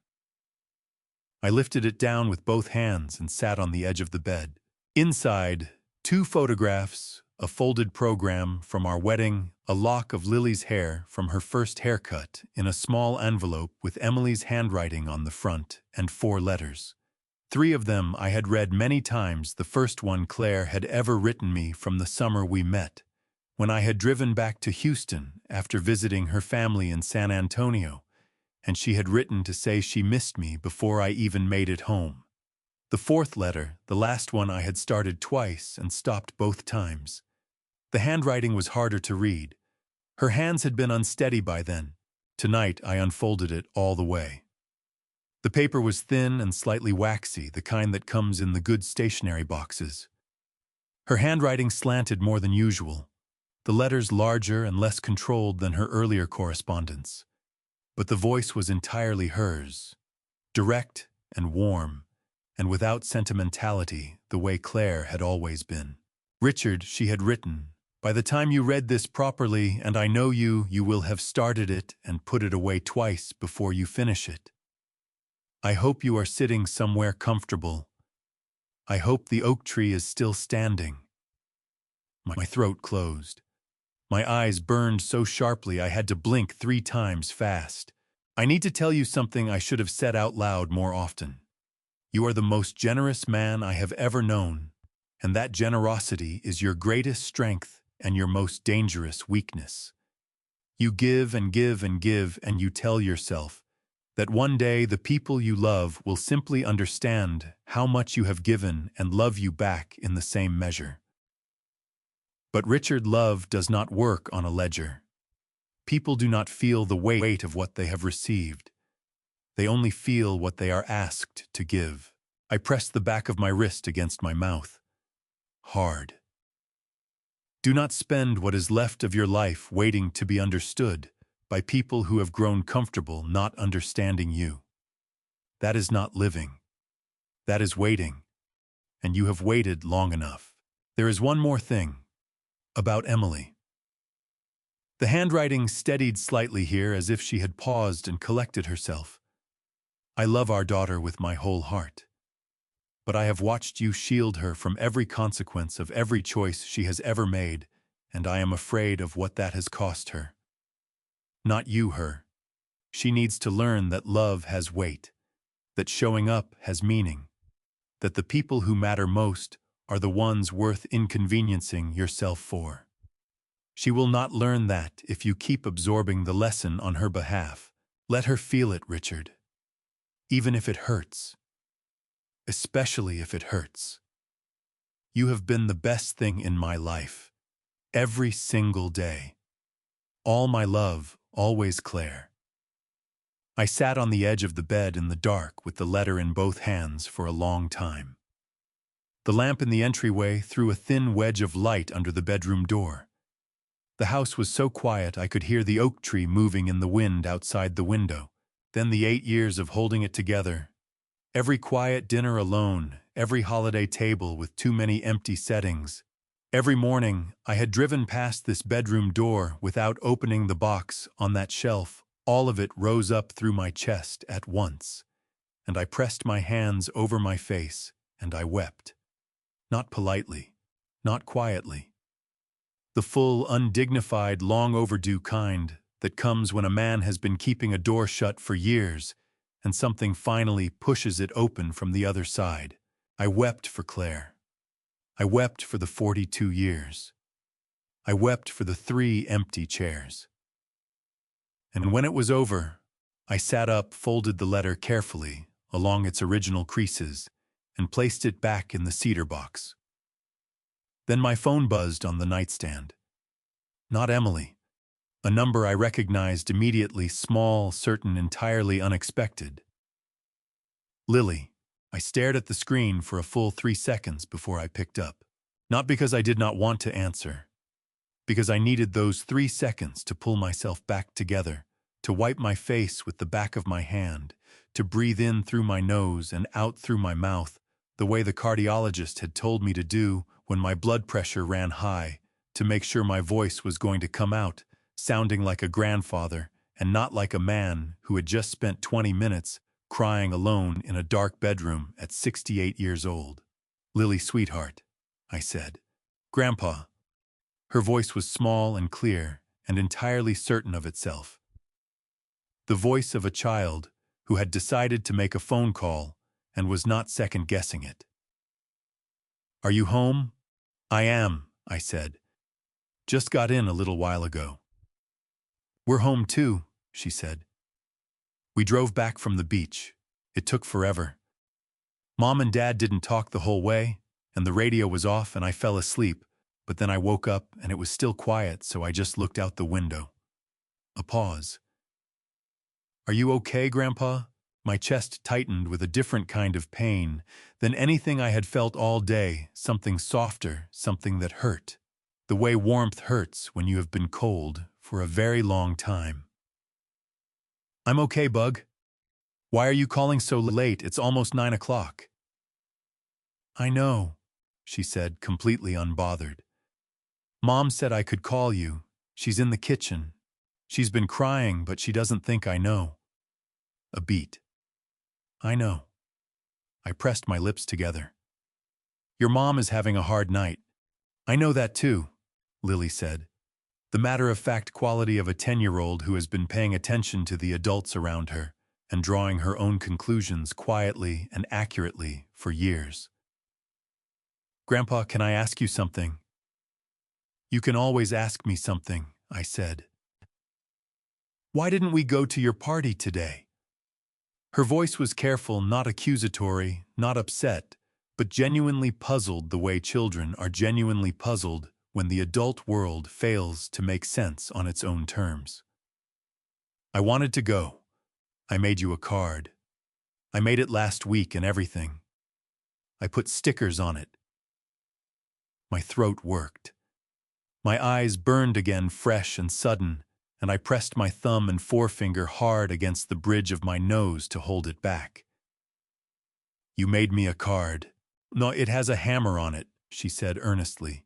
I lifted it down with both hands and sat on the edge of the bed. Inside, 2 photographs, a folded program from our wedding, a lock of Lily's hair from her first haircut in a small envelope with Emily's handwriting on the front and 4 letters. 3 of them I had read many times, the first one Claire had ever written me from the summer we met, when I had driven back to Houston after visiting her family in San Antonio, and she had written to say she missed me before I even made it home. The 4th letter, the last one, I had started twice and stopped both times. The handwriting was harder to read. Her hands had been unsteady by then. Tonight I unfolded it all the way. The paper was thin and slightly waxy, the kind that comes in the good stationery boxes. Her handwriting slanted more than usual, the letters larger and less controlled than her earlier correspondence. But the voice was entirely hers, direct and warm, and without sentimentality, the way Claire had always been. "Richard," she had written, "by the time you read this properly, and I know you will have started it and put it away twice before you finish it. I hope you are sitting somewhere comfortable. I hope the oak tree is still standing." My throat closed. My eyes burned so sharply I had to blink 3 times fast. I need to tell you something I should have said out loud more often. You are the most generous man I have ever known, and that generosity is your greatest strength and your most dangerous weakness. You give and give and give, and you tell yourself that one day the people you love will simply understand how much you have given and love you back in the same measure. But Richard, love does not work on a ledger. People do not feel the weight of what they have received. They only feel what they are asked to give. I pressed the back of my wrist against my mouth. Hard. Do not spend what is left of your life waiting to be understood by people who have grown comfortable not understanding you. That is not living. That is waiting. And you have waited long enough. There is one more thing. About Emily. The handwriting steadied slightly here as if she had paused and collected herself. I love our daughter with my whole heart. But I have watched you shield her from every consequence of every choice she has ever made, and I am afraid of what that has cost her. Not you, her. She needs to learn that love has weight, that showing up has meaning, that the people who matter most are the ones worth inconveniencing yourself for. She will not learn that if you keep absorbing the lesson on her behalf. Let her feel it, Richard. Even if it hurts. Especially if it hurts. You have been the best thing in my life. Every single day. All my love, always, Claire. I sat on the edge of the bed in the dark with the letter in both hands for a long time. The lamp in the entryway threw a thin wedge of light under the bedroom door. The house was so quiet I could hear the oak tree moving in the wind outside the window. Then the 8 years of holding it together. Every quiet dinner alone, every holiday table with too many empty settings. Every morning I had driven past this bedroom door without opening the box on that shelf. All of it rose up through my chest at once. And I pressed my hands over my face, and I wept. Not politely, not quietly. The full, undignified, long-overdue kind that comes when a man has been keeping a door shut for years and something finally pushes it open from the other side. I wept for Claire. I wept for the 42 years. I wept for the 3 empty chairs. And when it was over, I sat up, folded the letter carefully along its original creases, and placed it back in the cedar box. Then my phone buzzed on the nightstand. Not Emily. A number I recognized immediately, small, certain, entirely unexpected. Lily. I stared at the screen for a full 3 seconds before I picked up. Not because I did not want to answer. Because I needed those 3 seconds to pull myself back together, to wipe my face with the back of my hand, to breathe in through my nose and out through my mouth, the way the cardiologist had told me to do when my blood pressure ran high, to make sure my voice was going to come out, sounding like a grandfather and not like a man who had just spent 20 minutes crying alone in a dark bedroom at 68 years old. Lily, sweetheart, I said. Grandpa. Her voice was small and clear and entirely certain of itself. The voice of a child who had decided to make a phone call and was not second-guessing it. Are you home? I am, I said. Just got in a little while ago. We're home too, she said. We drove back from the beach. It took forever. Mom and Dad didn't talk the whole way, and the radio was off and I fell asleep, but then I woke up and it was still quiet, so I just looked out the window. A pause. Are you okay, Grandpa? My chest tightened with a different kind of pain than anything I had felt all day, something softer, something that hurt. The way warmth hurts when you have been cold for a very long time. I'm okay, Bug. Why are you calling so late? It's almost 9 o'clock. I know, she said, completely unbothered. Mom said I could call you. She's in the kitchen. She's been crying, but she doesn't think I know. A beat. I know. I pressed my lips together. Your mom is having a hard night. I know that too, Lily said. the matter-of-fact quality of a 10-year-old who has been paying attention to the adults around her and drawing her own conclusions quietly and accurately for years. "Grandpa, can I ask you something?" "You can always ask me something," I said. "Why didn't we go to your party today?" Her voice was careful, not accusatory, not upset, but genuinely puzzled the way children are genuinely puzzled when the adult world fails to make sense on its own terms. "I wanted to go. I made you a card. I made it last week and everything. I put stickers on it." My throat worked. My eyes burned again, fresh and sudden, and I pressed my thumb and forefinger hard against the bridge of my nose to hold it back. "You made me a card. No, it has a hammer on it," she said earnestly.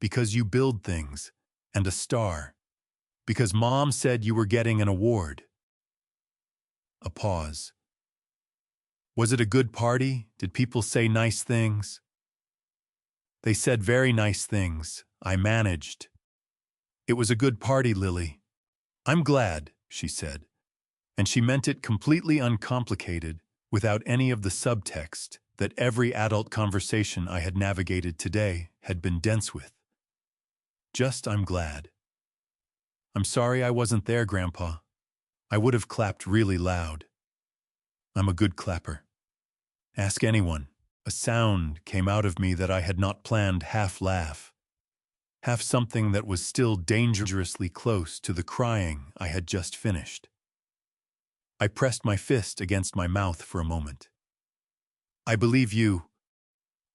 "Because you build things, and a star. Because Mom said you were getting an award." A pause. "Was it a good party? Did people say nice things?" "They said very nice things. I managed." "It was a good party, Lily." "I'm glad," she said. And she meant it completely uncomplicated, without any of the subtext that every adult conversation I had navigated today had been dense with. Just, "I'm glad." "I'm sorry I wasn't there, Grandpa. I would have clapped really loud. I'm a good clapper. Ask anyone." A sound came out of me that I had not planned, half laugh, half something that was still dangerously close to the crying I had just finished. I pressed my fist against my mouth for a moment. "I believe you,"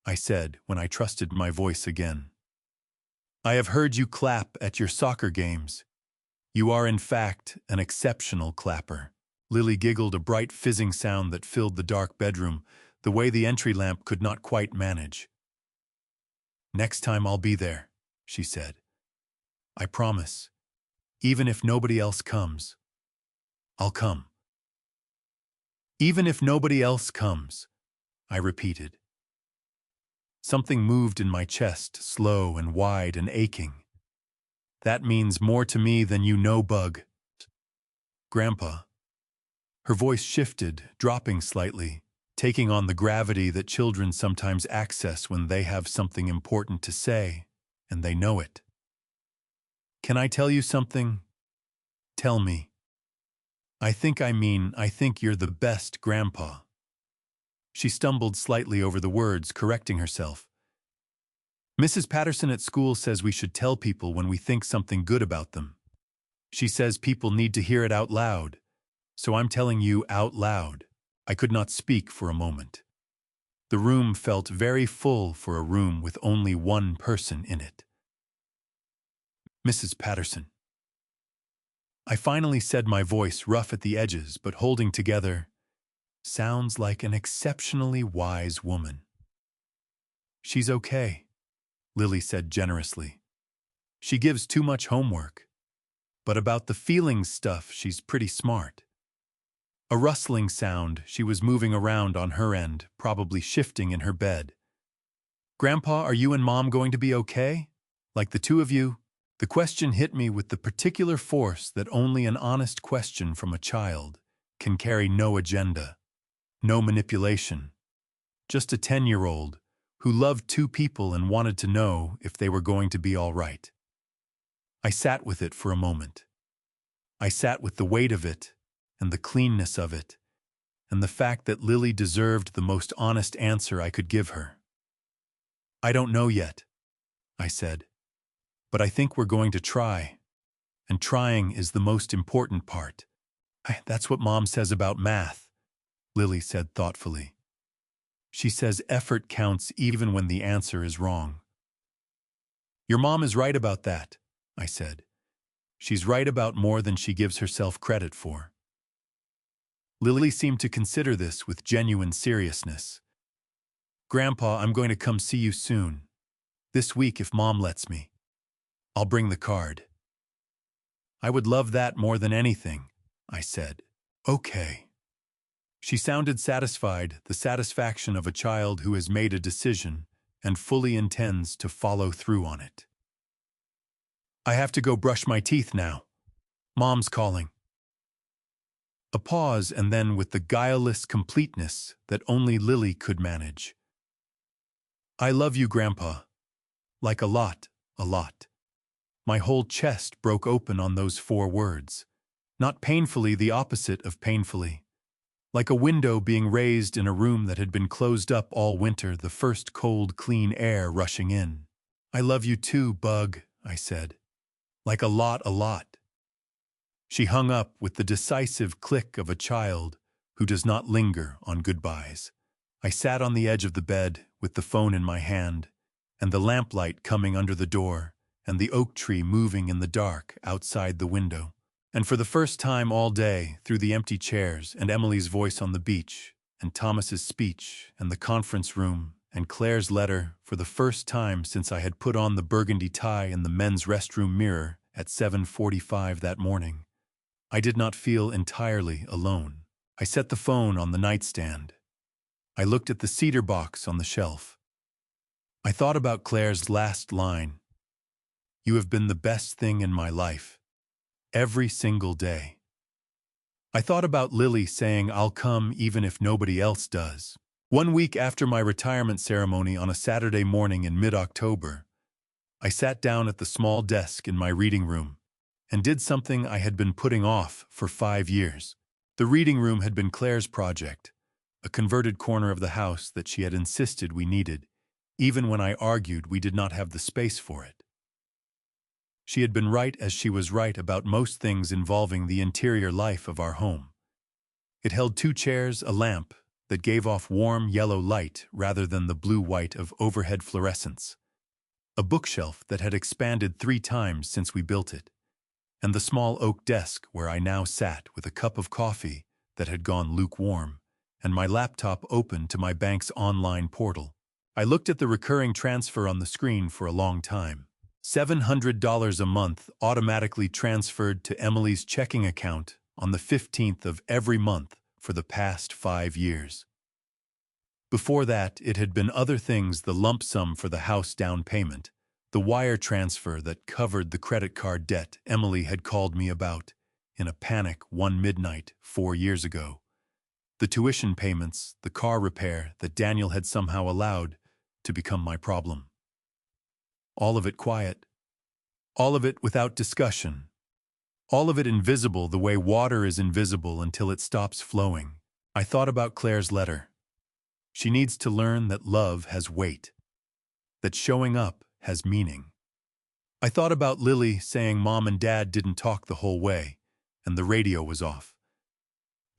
I said when I trusted my voice again. "I have heard you clap at your soccer games. You are in fact an exceptional clapper." Lily giggled, a bright fizzing sound that filled the dark bedroom, the way the entry lamp could not quite manage. "Next time I'll be there," she said. "I promise. Even if nobody else comes, I'll come." "Even if nobody else comes," I repeated. Something moved in my chest, slow and wide and aching. "That means more to me than you know, Bug." "Grandpa." Her voice shifted, dropping slightly, taking on the gravity that children sometimes access when they have something important to say, and they know it. "Can I tell you something?" "Tell me." I think you're the best grandpa." She stumbled slightly over the words, correcting herself. "Mrs. Patterson at school says we should tell people when we think something good about them. She says people need to hear it out loud, so I'm telling you out loud." I could not speak for a moment. The room felt very full for a room with only one person in it. "Mrs. Patterson." I finally said, my voice rough at the edges but holding together. "Sounds like an exceptionally wise woman." "She's okay," Lily said generously. "She gives too much homework. But about the feelings stuff, she's pretty smart." A rustling sound. She was moving around on her end, probably shifting in her bed. "Grandpa, are you and Mom going to be okay? Like the two of you?" The question hit me with the particular force that only an honest question from a child can carry. No agenda, no manipulation. Just a 10-year-old who loved two people and wanted to know if they were going to be all right. I sat with it for a moment. I sat with the weight of it, and the cleanness of it, and the fact that Lily deserved the most honest answer I could give her. "I don't know yet," I said, "but I think we're going to try, and trying is the most important part." "That's what Mom says about math," Lily said thoughtfully. "She says effort counts even when the answer is wrong." "Your mom is right about that," I said. "She's right about more than she gives herself credit for." Lily seemed to consider this with genuine seriousness. "Grandpa, I'm going to come see you soon. This week if Mom lets me. I'll bring the card." "I would love that more than anything," I said. "Okay." She sounded satisfied, the satisfaction of a child who has made a decision and fully intends to follow through on it. I have to go brush my teeth now. Mom's calling. A pause, and then with the guileless completeness that only Lily could manage. I love you, Grandpa. Like a lot, a lot. My whole chest broke open on those 4 words. Not painfully, the opposite of painfully. Like a window being raised in a room that had been closed up all winter, the first cold, clean air rushing in. I love you too, Bug, I said. Like a lot, a lot. She hung up with the decisive click of a child who does not linger on goodbyes. I sat on the edge of the bed with the phone in my hand, and the lamplight coming under the door, and the oak tree moving in the dark outside the window. And for the first time all day, through the empty chairs and Emily's voice on the beach, and Thomas's speech, and the conference room, and Claire's letter, for the first time since I had put on the burgundy tie in the men's restroom mirror at 7:45 that morning, I did not feel entirely alone. I set the phone on the nightstand. I looked at the cedar box on the shelf. I thought about Claire's last line. You have been the best thing in my life. Every single day. I thought about Lily saying I'll come even if nobody else does. 1 week after my retirement ceremony on a Saturday morning in mid-October, I sat down at the small desk in my reading room and did something I had been putting off for 5 years. The reading room had been Claire's project, a converted corner of the house that she had insisted we needed, even when I argued we did not have the space for it. She had been right, as she was right about most things involving the interior life of our home. It held 2 chairs, a lamp that gave off warm yellow light rather than the blue-white of overhead fluorescence, a bookshelf that had expanded 3 times since we built it, and the small oak desk where I now sat with a cup of coffee that had gone lukewarm, and my laptop open to my bank's online portal. I looked at the recurring transfer on the screen for a long time. $700 a month automatically transferred to Emily's checking account on the 15th of every month for the past 5 years. Before that, it had been other things: the lump sum for the house down payment, the wire transfer that covered the credit card debt Emily had called me about in a panic one midnight 4 years ago, the tuition payments, the car repair that Daniel had somehow allowed to become my problem. All of it quiet. All of it without discussion. All of it invisible the way water is invisible until it stops flowing. I thought about Claire's letter. She needs to learn that love has weight, that showing up has meaning. I thought about Lily saying Mom and Dad didn't talk the whole way, and the radio was off.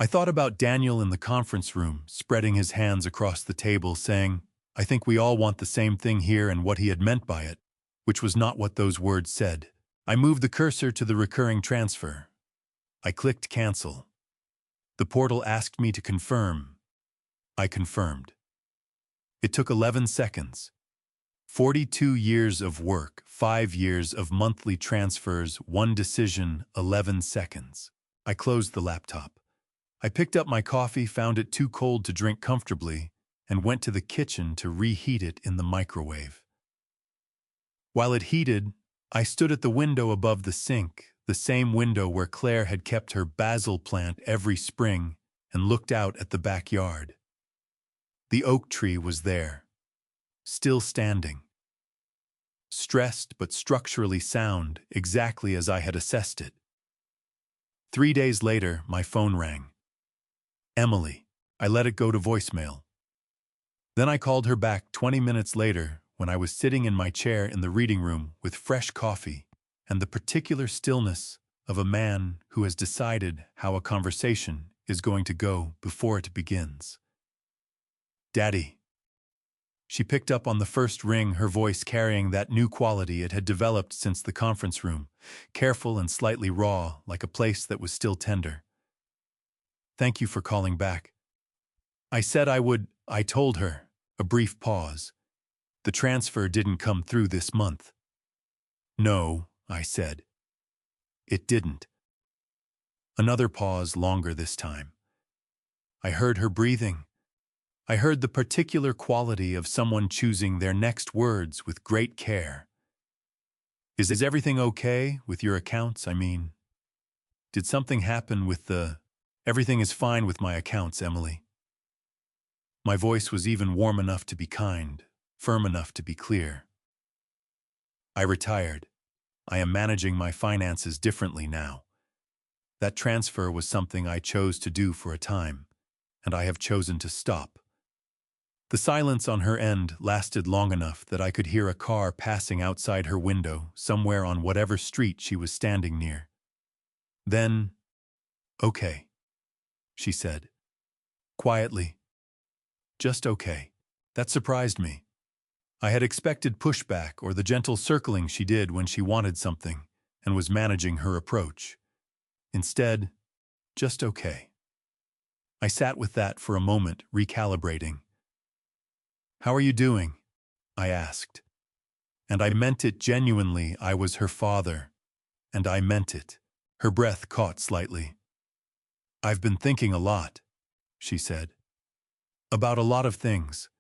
I thought about Daniel in the conference room, spreading his hands across the table, saying, I think we all want the same thing here, and what he had meant by it, which was not what those words said. I moved the cursor to the recurring transfer. I clicked cancel. The portal asked me to confirm. I confirmed. It took 11 seconds. 42 years of work, 5 years of monthly transfers, 1 decision, 11 seconds. I closed the laptop. I picked up my coffee, found it too cold to drink comfortably, and went to the kitchen to reheat it in the microwave. While it heated, I stood at the window above the sink, the same window where Claire had kept her basil plant every spring, and looked out at the backyard. The oak tree was there, still standing. Stressed but structurally sound, exactly as I had assessed it. 3 days later, my phone rang. Emily. I let it go to voicemail. Then I called her back 20 minutes later when I was sitting in my chair in the reading room with fresh coffee and the particular stillness of a man who has decided how a conversation is going to go before it begins. Daddy. She picked up on the first ring, her voice carrying that new quality it had developed since the conference room, careful and slightly raw, like a place that was still tender. Thank you for calling back. I said I would. I told her. A brief pause. The transfer didn't come through this month. No, I said. It didn't. Another pause, longer this time. I heard her breathing. I heard the particular quality of someone choosing their next words with great care. Is everything okay with your accounts? I mean, did something happen with the... Everything is fine with my accounts, Emily. My voice was even warm enough to be kind, firm enough to be clear. I retired. I am managing my finances differently now. That transfer was something I chose to do for a time, and I have chosen to stop. The silence on her end lasted long enough that I could hear a car passing outside her window somewhere on whatever street she was standing near. Then, "Okay," she said, quietly. "Just okay." That surprised me. I had expected pushback or the gentle circling she did when she wanted something and was managing her approach. Instead, just okay. I sat with that for a moment, recalibrating. "How are you doing?" I asked. And I meant it genuinely. I was her father, and I meant it. Her breath caught slightly. "I've been thinking a lot," she said. "About a lot of things.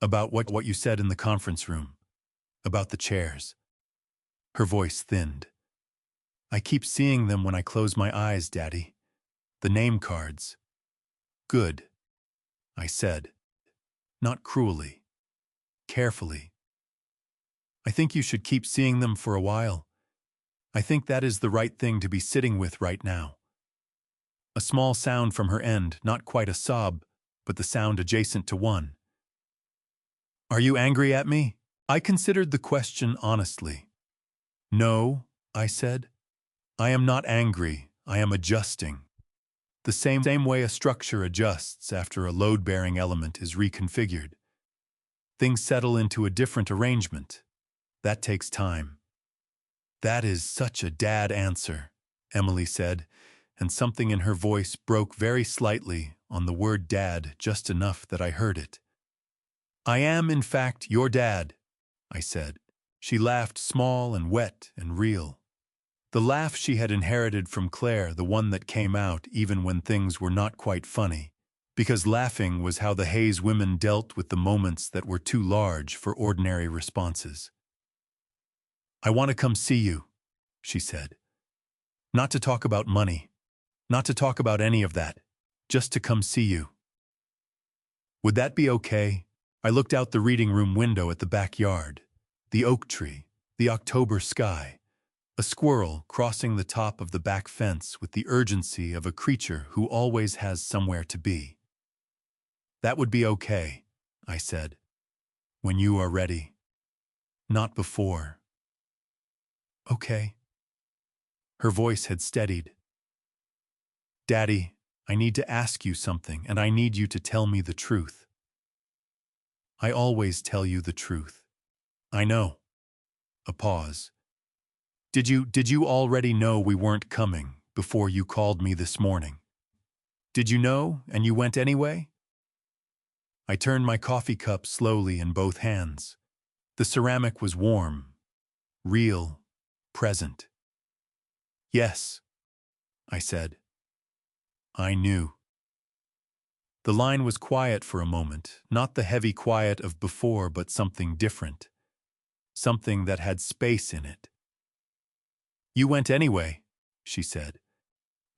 About what you said in the conference room. About the chairs." Her voice thinned. "I keep seeing them when I close my eyes, Daddy. The name cards." "Good," I said. Not cruelly. Carefully. "I think you should keep seeing them for a while. I think that is the right thing to be sitting with right now." A small sound from her end, not quite a sob, but the sound adjacent to one. "Are you angry at me?" I considered the question honestly. "No," I said. "I am not angry. I am adjusting. The same way a structure adjusts after a load-bearing element is reconfigured. Things settle into a different arrangement. That takes time." "That is such a dad answer," Emily said, and something in her voice broke very slightly on the word dad, just enough that I heard it. "I am, in fact, your dad," I said. She laughed, small and wet and real. The laugh she had inherited from Claire, the one that came out even when things were not quite funny, because laughing was how the Hayes women dealt with the moments that were too large for ordinary responses. "I want to come see you," she said. "Not to talk about money. Not to talk about any of that. Just to come see you." "Would that be okay?" I looked out the reading room window at the backyard, the oak tree, the October sky, a squirrel crossing the top of the back fence with the urgency of a creature who always has somewhere to be. "That would be okay," I said. "When you are ready. Not before." "Okay." Her voice had steadied. "Daddy, I need to ask you something, and I need you to tell me the truth." "I always tell you the truth." "I know." A pause. Did you already know we weren't coming before you called me this morning? Did you know and you went anyway?" I turned my coffee cup slowly in both hands. The ceramic was warm, real, present. "Yes," I said. "I knew." The line was quiet for a moment, not the heavy quiet of before, but something different. Something that had space in it. "You went anyway," she said.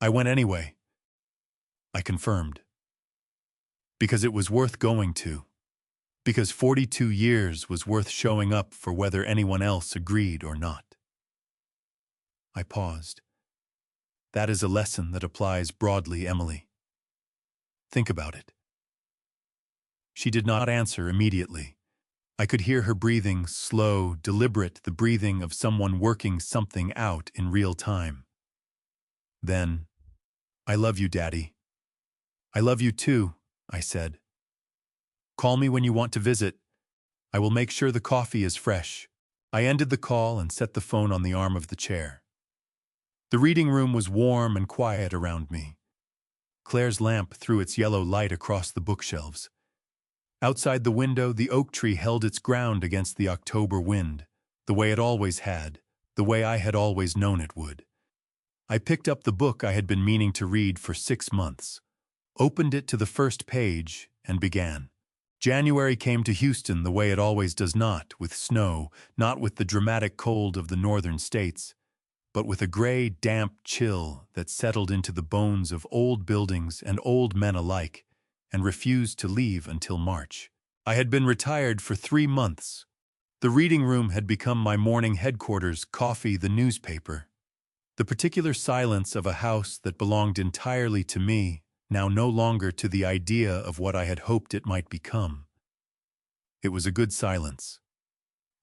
"I went anyway." I confirmed. Because it was worth going to. Because 42 years was worth showing up for whether anyone else agreed or not. I paused. "That is a lesson that applies broadly, Emily. Think about it." She did not answer immediately. I could hear her breathing, slow, deliberate, the breathing of someone working something out in real time. Then, "I love you, Daddy." "I love you too," I said. "Call me when you want to visit. I will make sure the coffee is fresh." I ended the call and set the phone on the arm of the chair. The reading room was warm and quiet around me. Claire's lamp threw its yellow light across the bookshelves. Outside the window, the oak tree held its ground against the October wind, the way it always had, the way I had always known it would. I picked up the book I had been meaning to read for 6 months, opened it to the first page, and began. January came to Houston the way it always does, not with snow, not with the dramatic cold of the northern states, but with a gray, damp chill that settled into the bones of old buildings and old men alike and refused to leave until March. I had been retired for 3 months. The reading room had become my morning headquarters, coffee the newspaper. The particular silence of a house that belonged entirely to me, now no longer to the idea of what I had hoped it might become. It was a good silence.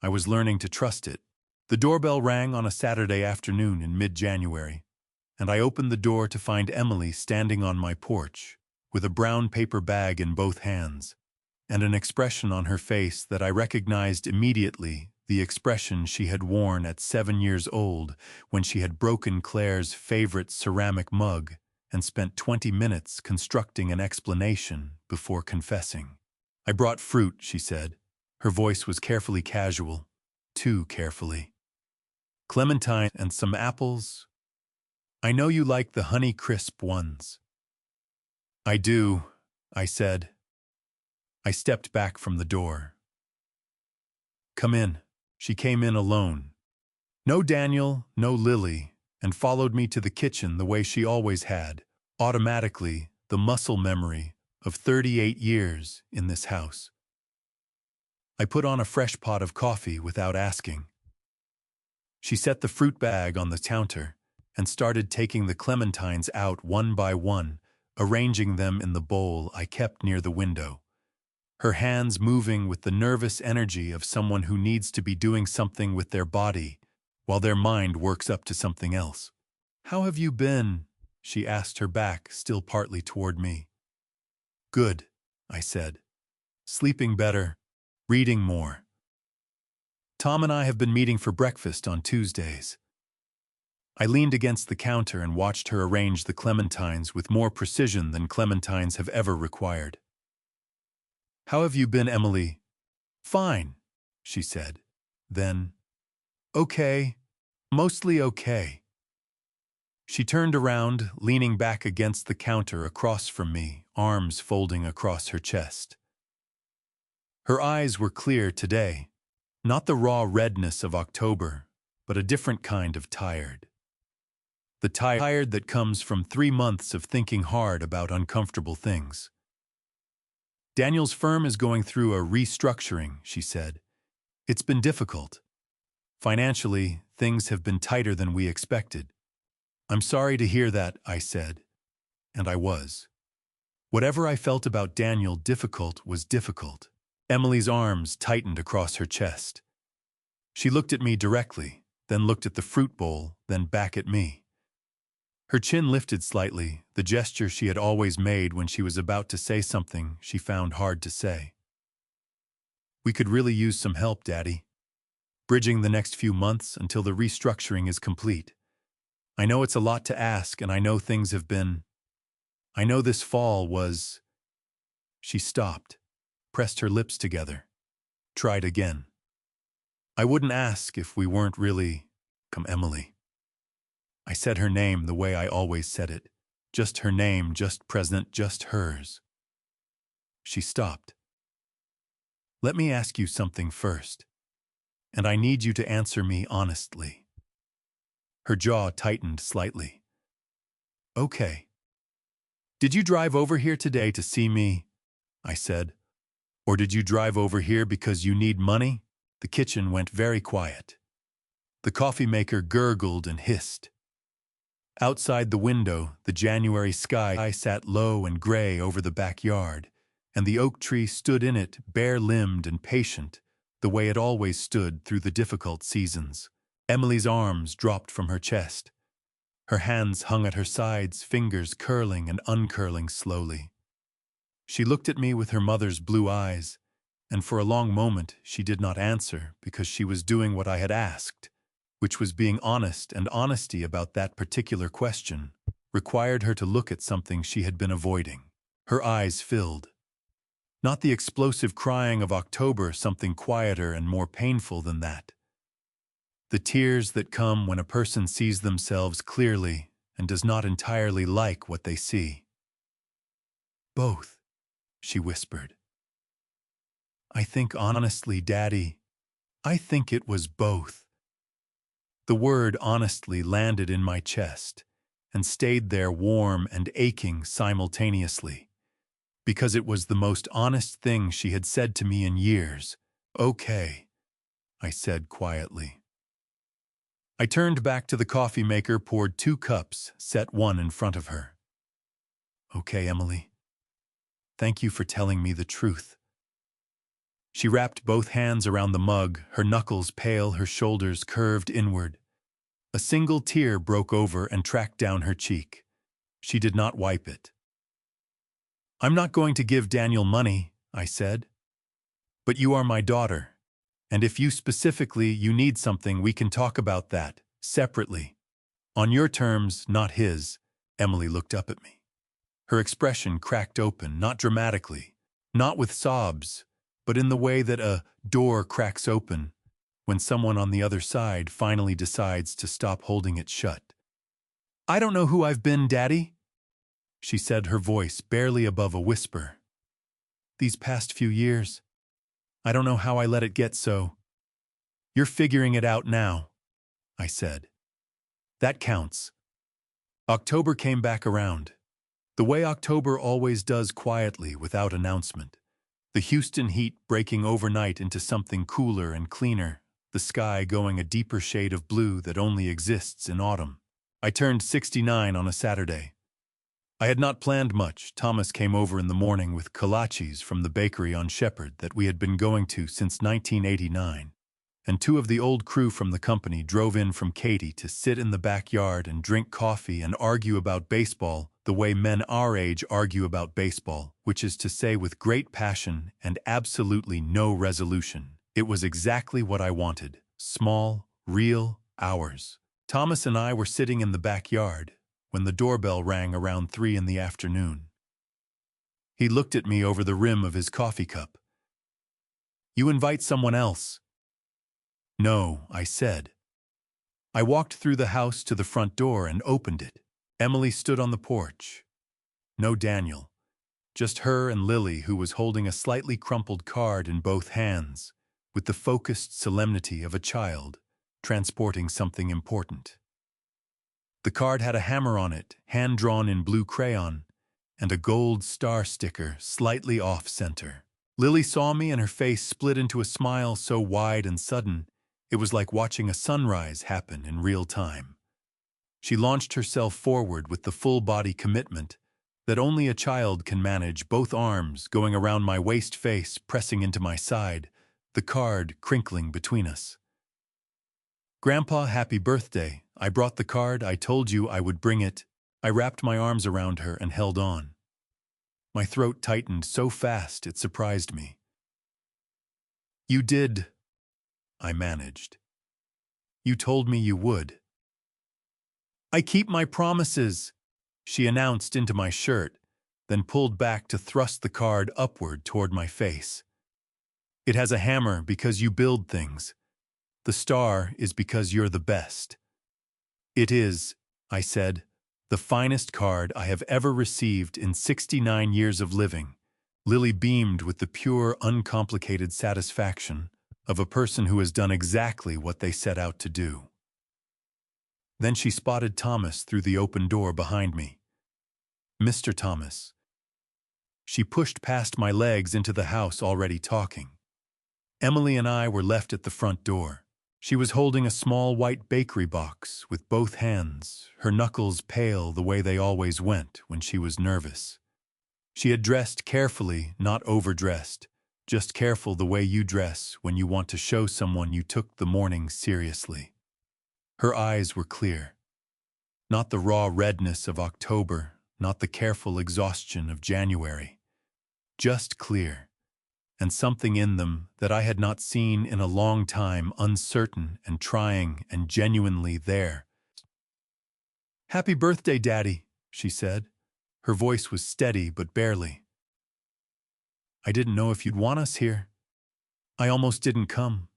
I was learning to trust it. The doorbell rang on a Saturday afternoon in mid-January, and I opened the door to find Emily standing on my porch, with a brown paper bag in both hands, and an expression on her face that I recognized immediately, the expression she had worn at 7 years old when she had broken Claire's favorite ceramic mug and spent 20 minutes constructing an explanation before confessing. "I brought fruit," she said. Her voice was carefully casual, too carefully. "Clementine and some apples. I know you like the honey crisp ones." "I do," I said. I stepped back from the door. "Come in." She came in alone. No Daniel, no Lily, and followed me to the kitchen the way she always had, automatically, the muscle memory of 38 years in this house. I put on a fresh pot of coffee without asking. She set the fruit bag on the counter and started taking the clementines out one by one, arranging them in the bowl I kept near the window. Her hands moving with the nervous energy of someone who needs to be doing something with their body while their mind works up to something else. "How have you been?" she asked, her back still partly toward me. "Good," I said. "Sleeping better, reading more. Tom and I have been meeting for breakfast on Tuesdays." I leaned against the counter and watched her arrange the clementines with more precision than clementines have ever required. "How have you been, Emily?" "Fine," she said. Then, "Okay, mostly okay." She turned around, leaning back against the counter across from me, arms folding across her chest. Her eyes were clear today, not the raw redness of October, but a different kind of tired. The tired that comes from 3 months of thinking hard about uncomfortable things. "Daniel's firm is going through a restructuring," she said. "It's been difficult. Financially, things have been tighter than we expected." "I'm sorry to hear that," I said. And I was. Whatever I felt about Daniel, difficult was difficult. Emily's arms tightened across her chest. She looked at me directly, then looked at the fruit bowl, then back at me. Her chin lifted slightly, the gesture she had always made when she was about to say something she found hard to say. "We could really use some help, Daddy. Bridging the next few months until the restructuring is complete. I know it's a lot to ask, and I know things have been. I know this fall was—" She stopped, pressed her lips together, tried again. "I wouldn't ask if we weren't really, come Emily." I said her name the way I always said it. Just her name, just present, just hers. She stopped. "Let me ask you something first, and I need you to answer me honestly." Her jaw tightened slightly. "Okay. Did you drive over here today to see me?" I said. "Or did you drive over here because you need money?" The kitchen went very quiet. The coffee maker gurgled and hissed. Outside the window, the January sky sat low and gray over the backyard, and the oak tree stood in it, bare-limbed and patient, the way it always stood through the difficult seasons. Emily's arms dropped from her chest. Her hands hung at her sides, fingers curling and uncurling slowly. She looked at me with her mother's blue eyes, and for a long moment she did not answer because she was doing what I had asked, which was being honest, and honesty about that particular question required her to look at something she had been avoiding. Her eyes filled. Not the explosive crying of October, something quieter and more painful than that. The tears that come when a person sees themselves clearly and does not entirely like what they see. "Both," she whispered. I think honestly, Daddy, I think it was both. The word honestly landed in my chest and stayed there warm and aching simultaneously, because it was the most honest thing she had said to me in years. Okay, I said quietly. I turned back to the coffee maker, poured 2 cups, set one in front of her. Okay, Emily. Thank you for telling me the truth. She wrapped both hands around the mug, her knuckles pale, her shoulders curved inward. A single tear broke over and tracked down her cheek. She did not wipe it. I'm not going to give Daniel money, I said. But you are my daughter. And if you need something, we can talk about that, separately. On your terms, not his. Emily looked up at me. Her expression cracked open, not dramatically, not with sobs, but in the way that a door cracks open when someone on the other side finally decides to stop holding it shut. I don't know who I've been, Daddy, she said, her voice barely above a whisper. These past few years, I don't know how I let it get so. You're figuring it out now, I said. That counts. October came back around. The way October always does, quietly, without announcement. The Houston heat breaking overnight into something cooler and cleaner, the sky going a deeper shade of blue that only exists in autumn. I turned 69 on a Saturday. I had not planned much. Thomas came over in the morning with kolaches from the bakery on Shepherd that we had been going to since 1989. And 2 of the old crew from the company drove in from Katy to sit in the backyard and drink coffee and argue about baseball the way men our age argue about baseball, which is to say with great passion and absolutely no resolution. It was exactly what I wanted. Small, real hours. Thomas and I were sitting in the backyard when the doorbell rang around 3 in the afternoon. He looked at me over the rim of his coffee cup. You invite someone else? No, I said. I walked through the house to the front door and opened it. Emily stood on the porch. No Daniel. Just her and Lily, who was holding a slightly crumpled card in both hands, with the focused solemnity of a child transporting something important. The card had a hammer on it, hand-drawn in blue crayon, and a gold star sticker slightly off-center. Lily saw me and her face split into a smile so wide and sudden, it was like watching a sunrise happen in real time. She launched herself forward with the full-body commitment that only a child can manage, both arms going around my waist, face pressing into my side, the card crinkling between us. Grandpa, happy birthday. I brought the card. I told you I would bring it. I wrapped my arms around her and held on. My throat tightened so fast it surprised me. You did, I managed. You told me you would. I keep my promises, she announced into my shirt, then pulled back to thrust the card upward toward my face. It has a hammer because you build things. The star is because you're the best. It is, I said, the finest card I have ever received in 69 years of living. Lily beamed with the pure, uncomplicated satisfaction of a person who has done exactly what they set out to do. Then she spotted Thomas through the open door behind me. Mr. Thomas. She pushed past my legs into the house, already talking. Emily and I were left at the front door. She was holding a small white bakery box with both hands, her knuckles pale the way they always went when she was nervous. She had dressed carefully, not overdressed, just careful the way you dress when you want to show someone you took the morning seriously. Her eyes were clear. Not the raw redness of October, not the careful exhaustion of January. Just clear, and something in them that I had not seen in a long time, uncertain and trying and genuinely there. Happy birthday, Daddy, she said. Her voice was steady but barely. I didn't know if you'd want us here. I almost didn't come.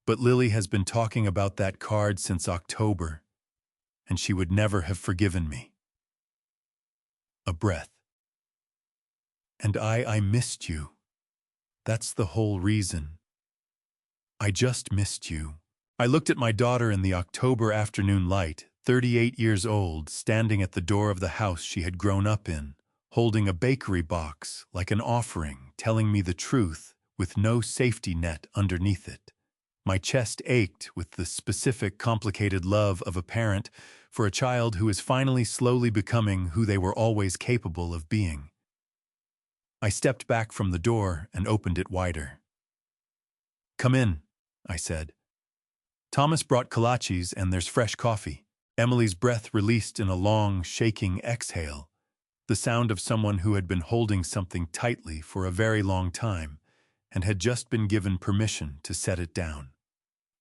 But Lily has been talking about that card since October, and she would never have forgiven me. A breath. And I missed you. That's the whole reason. I just missed you. I looked at my daughter in the October afternoon light, 38 years old, standing at the door of the house she had grown up in, holding a bakery box like an offering, telling me the truth with no safety net underneath it. My chest ached with the specific, complicated love of a parent for a child who is finally slowly becoming who they were always capable of being. I stepped back from the door and opened it wider. "Come in," I said. Thomas brought kolaches and there's fresh coffee. Emily's breath released in a long, shaking exhale, the sound of someone who had been holding something tightly for a very long time and had just been given permission to set it down.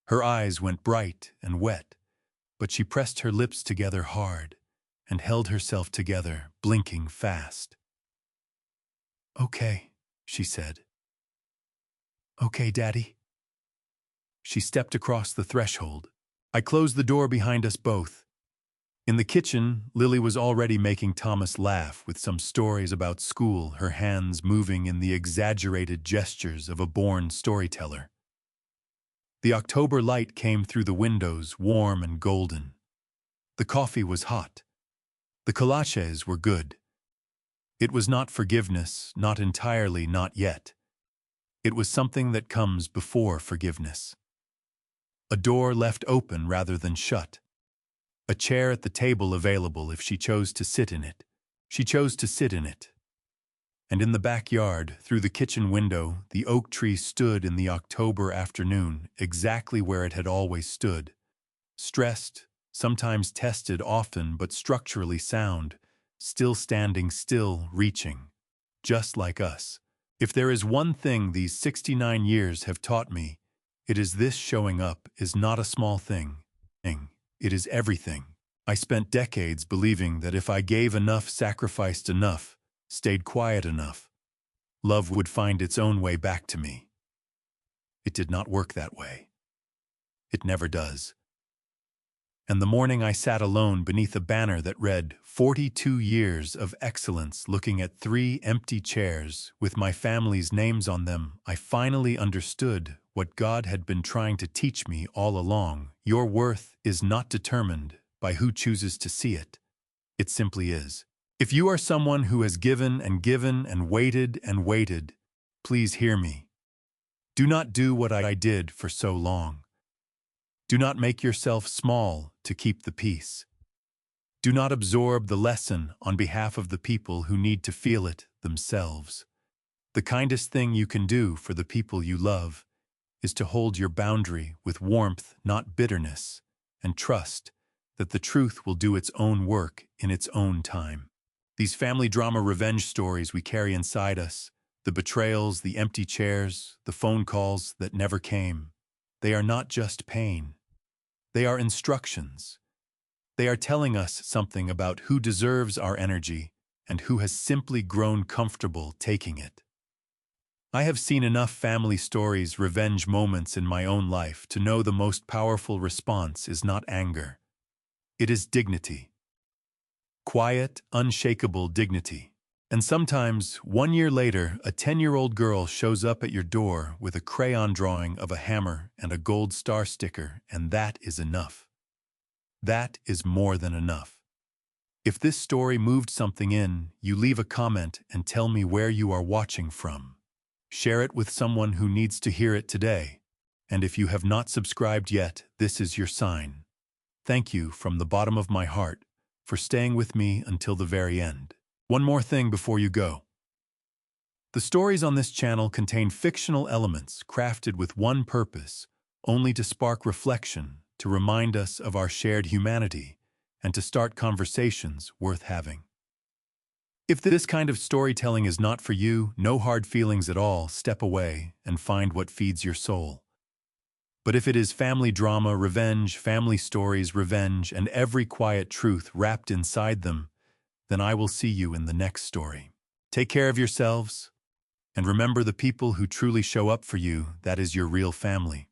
Her eyes went bright and wet, but she pressed her lips together hard and held herself together, blinking fast. "Okay," she said. "Okay, Daddy." She stepped across the threshold. I closed the door behind us both. In the kitchen, Lily was already making Thomas laugh with some stories about school, her hands moving in the exaggerated gestures of a born storyteller. The October light came through the windows, warm and golden. The coffee was hot. The kolaches were good. It was not forgiveness, not entirely, not yet. It was something that comes before forgiveness. A door left open rather than shut. A chair at the table available if she chose to sit in it. She chose to sit in it. And in the backyard, through the kitchen window, the oak tree stood in the October afternoon, exactly where it had always stood. Stressed, sometimes tested, often, but structurally sound, still standing, still reaching, just like us. If there is one thing these 69 years have taught me, it is this: showing up is not a small thing. It is everything. I spent decades believing that if I gave enough, sacrificed enough, stayed quiet enough, love would find its own way back to me. It did not work that way. It never does. And the morning I sat alone beneath a banner that read 42 years of excellence, looking at 3 empty chairs with my family's names on them, I finally understood what God had been trying to teach me all along. Your worth is not determined by who chooses to see it. It simply is. If you are someone who has given and given and waited, please hear me. Do not do what I did for so long. Do not make yourself small to keep the peace. Do not absorb the lesson on behalf of the people who need to feel it themselves. The kindest thing you can do for the people you love is to hold your boundary with warmth, not bitterness, and trust that the truth will do its own work in its own time. These family drama revenge stories we carry inside us, the betrayals, the empty chairs, the phone calls that never came, they are not just pain. They are instructions. They are telling us something about who deserves our energy and who has simply grown comfortable taking it. I have seen enough family stories, revenge moments in my own life to know the most powerful response is not anger. It is dignity. Quiet, unshakable dignity. And sometimes, 1 year later, a 10-year-old girl shows up at your door with a crayon drawing of a hammer and a gold star sticker, and that is enough. That is more than enough. If this story moved something in, you leave a comment and tell me where you are watching from. Share it with someone who needs to hear it today. And if you have not subscribed yet, this is your sign. Thank you from the bottom of my heart for staying with me until the very end. One more thing before you go. The stories on this channel contain fictional elements crafted with one purpose, only to spark reflection, to remind us of our shared humanity, and to start conversations worth having. If this kind of storytelling is not for you, no hard feelings at all, step away and find what feeds your soul. But if it is family drama, revenge, family stories, revenge, and every quiet truth wrapped inside them, then I will see you in the next story. Take care of yourselves, and remember the people who truly show up for you, that is your real family.